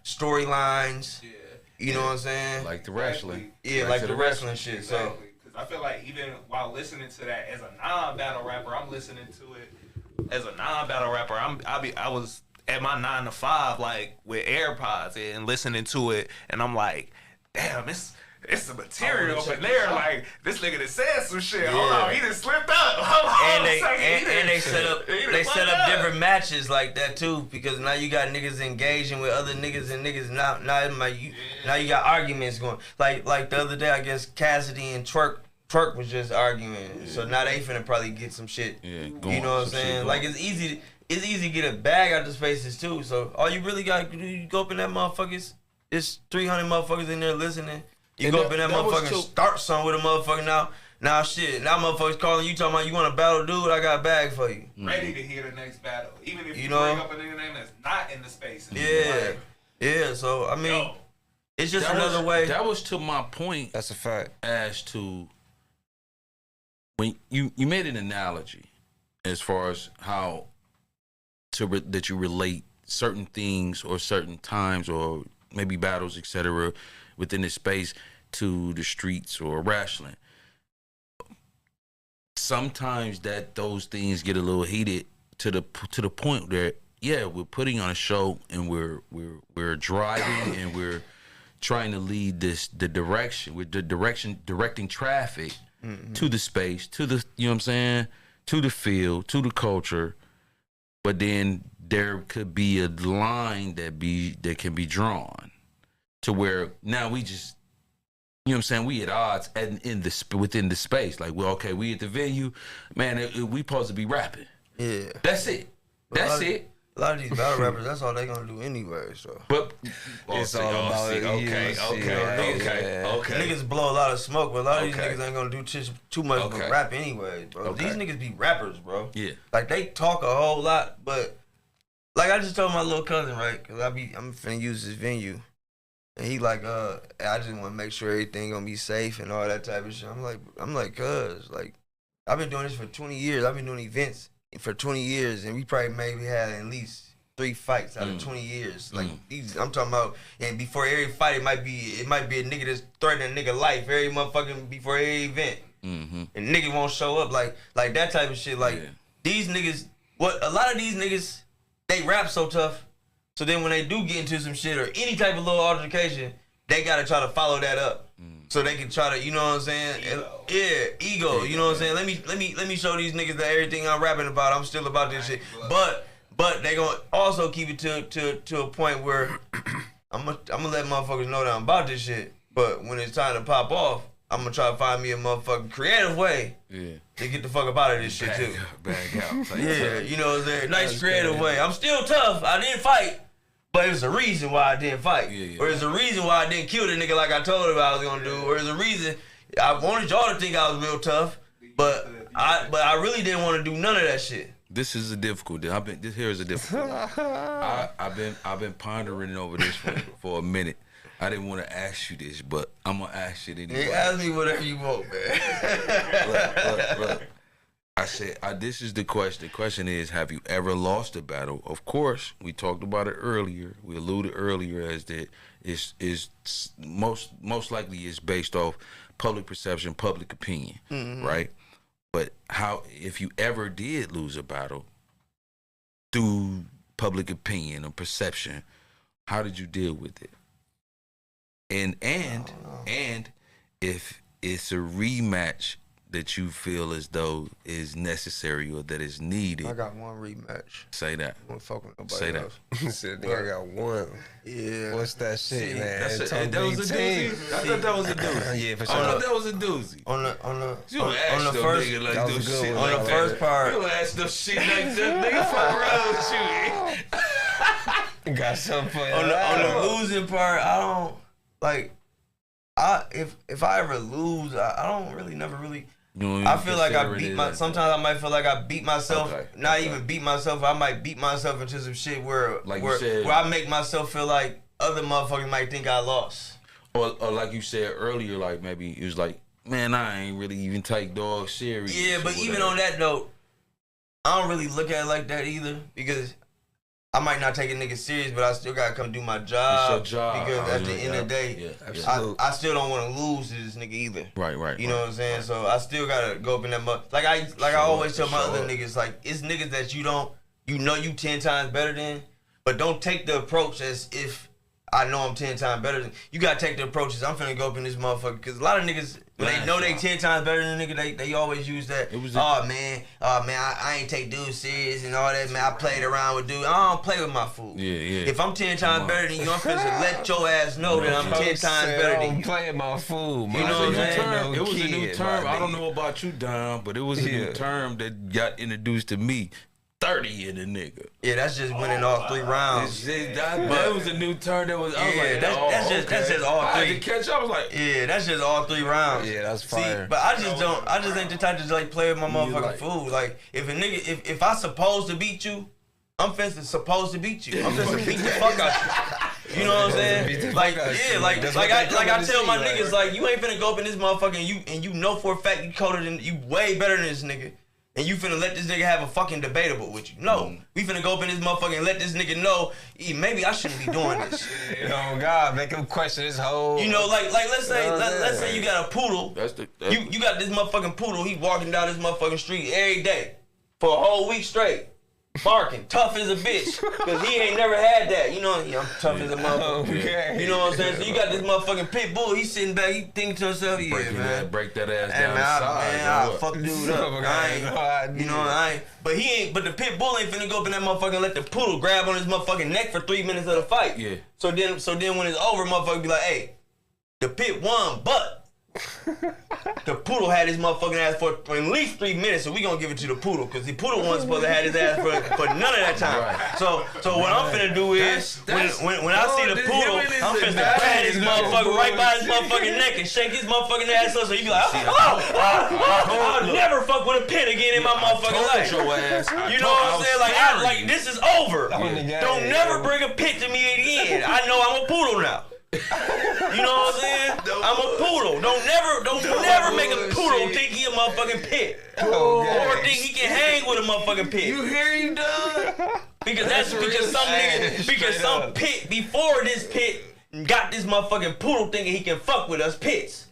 storylines. Yeah. You know what I'm saying? Like the wrestling. Yeah, like the wrestling shit. Exactly. Because I feel like even while listening to that as a non-battle rapper, I'm listening to it as a non-battle rapper. I was at my 9 to 5 like with AirPods and listening to it, and I'm like, damn, it's some material over there. Like this nigga that said some shit. Hold on, he done slipped up. And they set up different matches like that too, because now you got niggas engaging with other niggas and niggas now you got arguments going. Like the other day, I guess Cassidy and Twerk was just arguing. Yeah. So now they finna probably get some shit. Yeah, you know what I'm saying? Like it's easy to get a bag out the spaces too. So all you really got to do, you go up in that motherfuckers. It's 300 motherfuckers in there listening. You go up in that motherfucker and start something with a motherfucker now. Now motherfuckers calling you talking about you want to battle, dude. I got a bag for you. Ready to hear the next battle, even if you bring up a nigga name that's not in the space. Yeah. So I mean, it's just another way. That was to my point. That's a fact. As to when you made an analogy as far as how that you relate certain things or certain times or maybe battles, etc. within the space to the streets or wrestling. Sometimes those things get a little heated to the point where we're putting on a show and we're driving and we're trying to lead directing traffic to the space, to the, you know what I'm saying, to the field, to the culture. But then there could be a line that can be drawn to where now we just, you know what I'm saying, we at odds within the space. Like, well, okay, we at the venue, man, we supposed to be rapping. Yeah. That's it. That's it. A lot of these battle rappers, that's all they gonna do anyway. So, but it's all about it. Okay. Niggas blow a lot of smoke, but a lot of these niggas ain't gonna do too much but rap anyway, bro. These niggas be rappers, bro. Yeah. Like they talk a whole lot, but like I just told my little cousin, right? Cause I'm finna use this venue, and he like, I just want to make sure everything gonna be safe and all that type of shit. I'm like, cuz like, I've been doing this for 20 years. I've been doing events for 20 years, and we probably maybe had at least 3 fights out of 20 years. Like these, I'm talking about, and before every fight, it might be a nigga that's threatening a nigga life every motherfucking before every event, and nigga won't show up like that type of shit. Like these niggas, a lot of these niggas, they rap so tough, so then when they do get into some shit or any type of little altercation, they gotta try to follow that up. So they can try to, you know what I'm saying? Ego. You know what I'm saying? Let me show these niggas that everything I'm rapping about, I'm still about this shit. But they gonna also keep it to a point where I'm gonna let motherfuckers know that I'm about this shit. But when it's time to pop off, I'm gonna try to find me a motherfucking creative way to get the fuck up out of this shit too. Bag out. You know what I'm saying? Nice creative way. I'm still tough. I didn't fight. But there's a reason why I didn't fight. Or there's a reason why I didn't kill the nigga like I told him I was gonna do. Or there's a reason I wanted y'all to think I was real tough, but I really didn't want to do none of that shit. This is a difficult. This here is a difficult. I've been pondering over this for a minute. I didn't want to ask you this, but I'm gonna ask you anyway. Ask me whatever you want, man. Look. I said, this is the question. The question is, have you ever lost a battle? Of course, we talked about it earlier. We alluded earlier as that is most likely is based off public perception, public opinion, right? But how, if you ever did lose a battle through public opinion or perception, how did you deal with it? And if it's a rematch that you feel as though is necessary or that is needed. I got one rematch. Say that. I won't fuck with nobody Say that. else. He said, nigga, I got one. Yeah. What's that shit, man? That was a Talk big team. doozy. I thought that was a doozy. Yeah, for I sure. thought that was a doozy. On the First, first like that was this a good shit one. like on the that. first part. You don't ask no shit like that, nigga. Fuck around with you. Got something for you. on the losing part, I don't like. If I ever lose, I don't really never really. I feel like I beat my. Sometimes I might feel like I beat myself. Not even beat myself. I might beat myself into some shit where I make myself feel like other motherfuckers might think I lost. Or like you said earlier, like maybe it was like, man, I ain't really even take dog serious. Yeah, but even on that note, I don't really look at it like that either, because I might not take a nigga serious, but I still gotta come do my job. It's your job. Because at the end of the day, I still don't want to lose to this nigga either. Right. You know what I'm saying? So I still gotta go up in that like I always tell my other niggas, like, it's niggas that you know you 10 times better than, but don't take the approach as if I know I'm 10 times better than. You gotta take the approach as I'm finna go up in this motherfucker, because a lot of niggas, when they know they 10 times better than a nigga, they always use that. I ain't take dudes serious and all that, man. I played around with dudes. I don't play with my food. Yeah. If I'm 10 times better than you, I'm finna let your ass know that I'm 10 times better than you. Playing my food, You know what I'm saying? It was a new term. I don't know about you, Dom, but it was a new term that got introduced to me. 30 in a nigga. Yeah, that's just winning all 3 rounds. That was a new term. I was like, that's just all 3. I had to catch up. I was like, yeah, that's just all 3 rounds. Yeah, that's fire. See, but I just ain't the type to like play with my motherfucking food. Like, if a nigga, if I supposed to beat you, I'm supposed to beat you. I'm finna beat the fuck out you. You know what I'm saying? Like, yeah, like I tell my niggas, like, you ain't finna go up in this motherfucker and you know for a fact you way better than this nigga. And you finna let this nigga have a fucking debatable with you. No. We finna go up in this motherfucker and let this nigga know, maybe I shouldn't be doing this. Oh God, make him question his whole. You know, like let's say you got a poodle. You got this motherfucking poodle, he walking down this motherfucking street every day for a whole week straight. Barking, tough as a bitch, cause he ain't never had that. You know, I'm tough as a motherfucker. Okay. You know what I'm saying? So you got this motherfucking pit bull. He's sitting back. He thinking to himself, break that ass down the side. I'll fuck dude up. But the pit bull ain't finna go up in that motherfucker and let the poodle grab on his motherfucking neck for 3 minutes of the fight. Yeah. So then when it's over, motherfucker be like, hey, the pit won, but the poodle had his motherfucking ass for at least 3 minutes, so we gonna give it to the poodle, because the poodle wasn't supposed to have his ass for none of that time. Right. So what I'm finna do is, when I see the poodle, I'm finna grab his motherfucker right by his motherfucking neck and shake his motherfucking ass up, so you be like, I'll never fuck with a pin again in my motherfucking life. You know what I'm saying? Like this is over. Don't never bring a pit to me again. I know I'm a poodle now. You know what I'm saying? I'm a poodle. Don't never make a poodle think he a motherfucking pit. Or think he can hang with a motherfucking pit. You hear him, dog? Because some pit before this pit got this motherfucking poodle thinking he can fuck with us pits.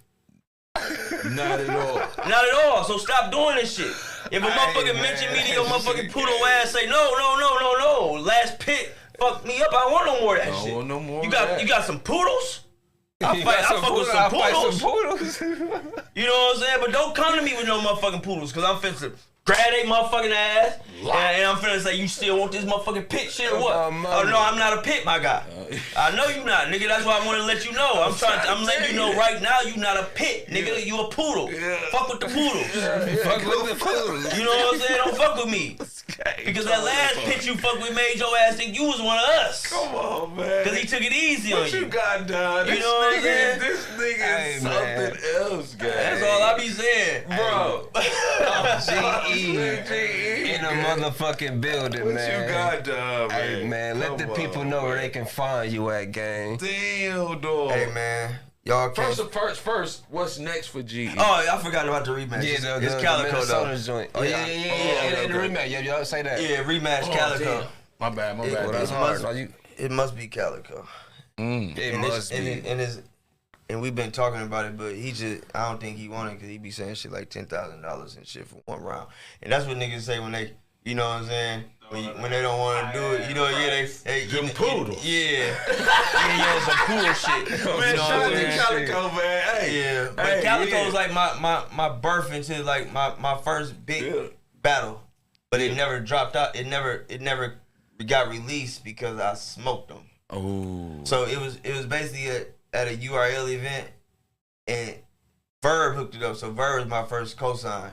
Not at all. Not at all. So stop doing this shit. If a motherfucker mention me to your motherfucking poodle ass, say no. Last pit fuck me up. I don't want no more of that shit. Want no more. You got some poodles? I fuck with some poodles. You know what I'm saying? But don't come to me with no motherfucking poodles, because I'm finna grab they motherfucking ass and I'm finna say, you still want this motherfucking pit shit or what? Oh no, I'm not a pit, my guy. I know you not, nigga. That's why I want to let you know. I'm letting you know right now, you not a pit, nigga. You a poodle. Fuck with the poodles. Fuck with the poodles. You know what I'm saying? Don't fuck with me. Because that last pit you fuck with made your ass think you was one of us. Come on, man. Because he took it easy on you. What you got done? You know what I'm saying? This nigga is something else, guys. That's all I be saying. Bro. G.E. in a motherfucking building, man. What you got done, man? Hey, man, let the people know where they can find you at, gang. Damn, dog. Hey, man. Y'all can't. First, what's next for G.E.? Oh, I forgot about the rematch. Yeah, it's Calico, though. Joint. Oh, yeah. The rematch. Yeah, y'all say that. Yeah, rematch Calico. Damn. My bad. Well, that's hard. It must be Calico. It must be. And and we've been talking about it, but I don't think he wanted because he be saying shit like $10,000 and shit for one round. And that's what niggas say when they, you know what I'm saying? When they don't want to do it, you know, they Them poodles. Yeah, some poodle shit. Man, You know shout what out I'm to saying? Calico, man. Hey, Yeah, but hey, Calico was like my birth into like my first big battle, but it never dropped out. It never got released because I smoked them. Oh. So it was basically at a URL event, and Verb hooked it up. So Verb was my first cosign.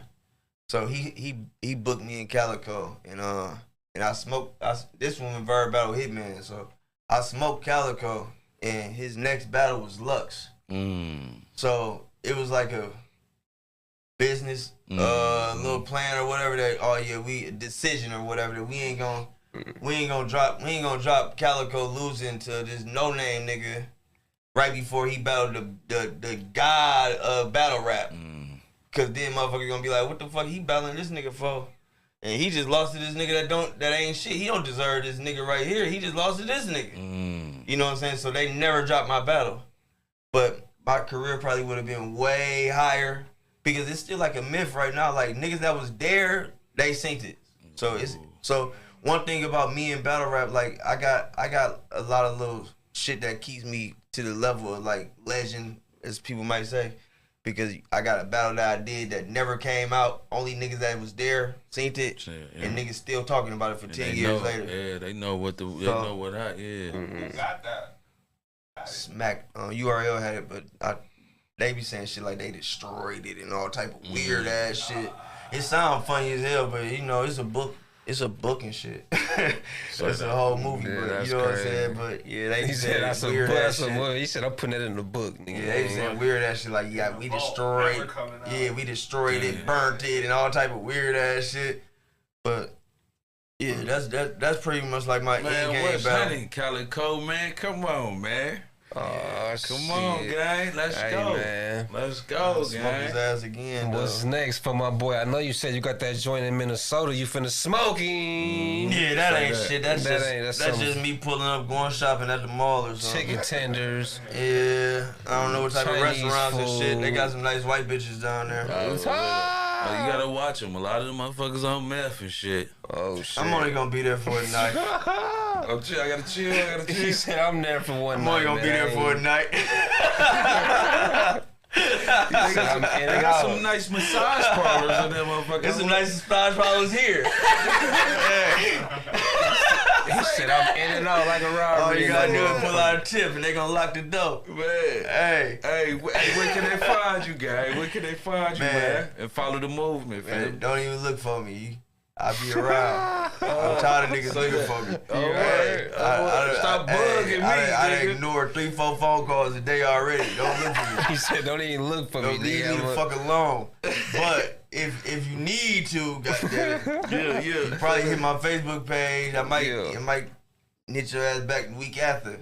So he booked me in Calico, and I smoked. This one with Verb battle Hitman. So I smoked Calico, and his next battle was Lux. So it was like a business little plan or whatever that. We decision or whatever that we ain't gonna drop Calico losing to this no name nigga right before he battled the god of battle rap. Cause then motherfucker gonna be like, what the fuck he battling this nigga for? And he just lost to this nigga that ain't shit. He don't deserve this nigga right here. He just lost to this nigga. You know what I'm saying? So they never dropped my battle. But my career probably would have been way higher because it's still like a myth right now. Like niggas that was there, they synced it. So one thing about me in battle rap, like I got a lot of little shit that keeps me to the level of like legend, as people might say. Because I got a battle that I did that never came out. Only niggas that was there seen it, and niggas still talking about it for 10 years later. Yeah, they know what they know what I. Yeah, Who got that? Smack URL had it, but they be saying shit like they destroyed it and all type of weird ass shit. It sound funny as hell, but you know it's a book. It's a book and shit. It's a whole movie, but you know what I'm saying? But yeah, they said that's weird ass shit. He said I'm putting that in the book, nigga. Yeah, they saying weird ass shit like we destroyed. Yeah, we destroyed it, burnt it, and all type of weird ass shit. But yeah, that's pretty much like my end game what's battle. happening, Calico, man? Come on, man. Oh, come on, gang. Let's go. Man. Let's go, Smoke his ass again. What's next for my boy? I know you said you got that joint in Minnesota. You finna smoking. Yeah, that ain't shit. That's just me pulling up, going shopping at the mall or something. Chicken tenders. Yeah, I don't know what type Chinese of restaurants food. and shit. They got some nice white bitches down there. Oh, you gotta watch them. A lot of them motherfuckers on meth and shit. Oh shit. I'm only gonna be there for a night. Oh, chill. I gotta chill. He said I'm there for one night. I'm only gonna be there for a night. They got some nice massage parlors in there, motherfucker. There's some nice massage parlors here. He said I'm in and out like a robbery. All you gotta do is pull out a tip and they gonna lock the door. Man. Hey, where can they find you, guys? Where can they find you, man? And follow the movement, man. Don't even look for me. I'll be around. I'm tired of niggas looking for me. Stop bugging me, I nigga. ignored 3-4 phone calls a day already. Don't look for me. He said don't even look for me. Don't leave me the fuck alone. But if you need to, goddamn, you probably hit my Facebook page. I might hit your ass back the week after.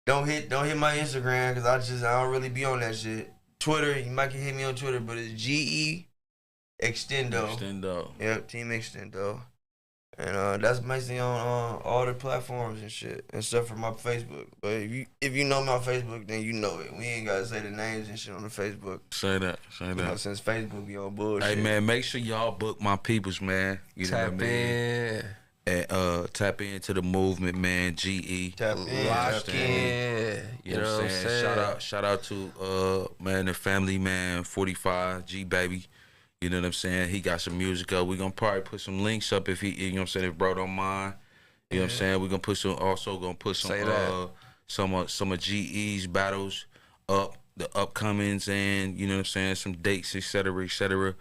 Don't hit my Instagram because I don't really be on that shit. Twitter, you might can hit me on Twitter, but it's GE Extendo. Yep, Team Extendo. And that's basically on all the platforms and shit, except for my Facebook. But if you know my Facebook, then you know it. We ain't gotta say the names and shit on the Facebook. Say that. You know, since Facebook be on bullshit. Hey man, make sure y'all book my peoples, man. You know what I mean? And tap into the movement, man. GE. Tap in. Lock in. You know what I'm saying? Shout out to man, the family man, 45 G baby. You know what I'm saying? He got some music up. We gonna probably put some links up if he, you know what I'm saying, if bro don't mind. You know what I'm saying? We gonna put some of GE's battles up, the upcomings, and you know what I'm saying, some dates, etc.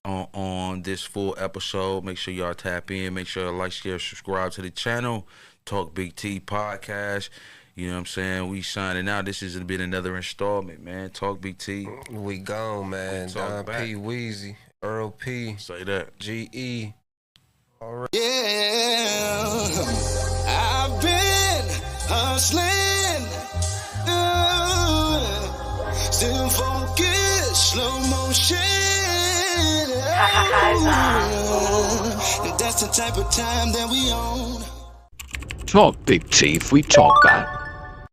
On this full episode. Make sure y'all tap in. Make sure y'all like, share, subscribe to the channel. Talk Big T Podcast. You know what I'm saying? We signing out. This has been another installment, man. Talk Big T. We gone, man. Don P, Weezy, Earl P. Say that. GE. All right. Yeah, I've been hustling, still focused, slow motion. And that's the type of time that we own. Talk Big Teeth, we talk that.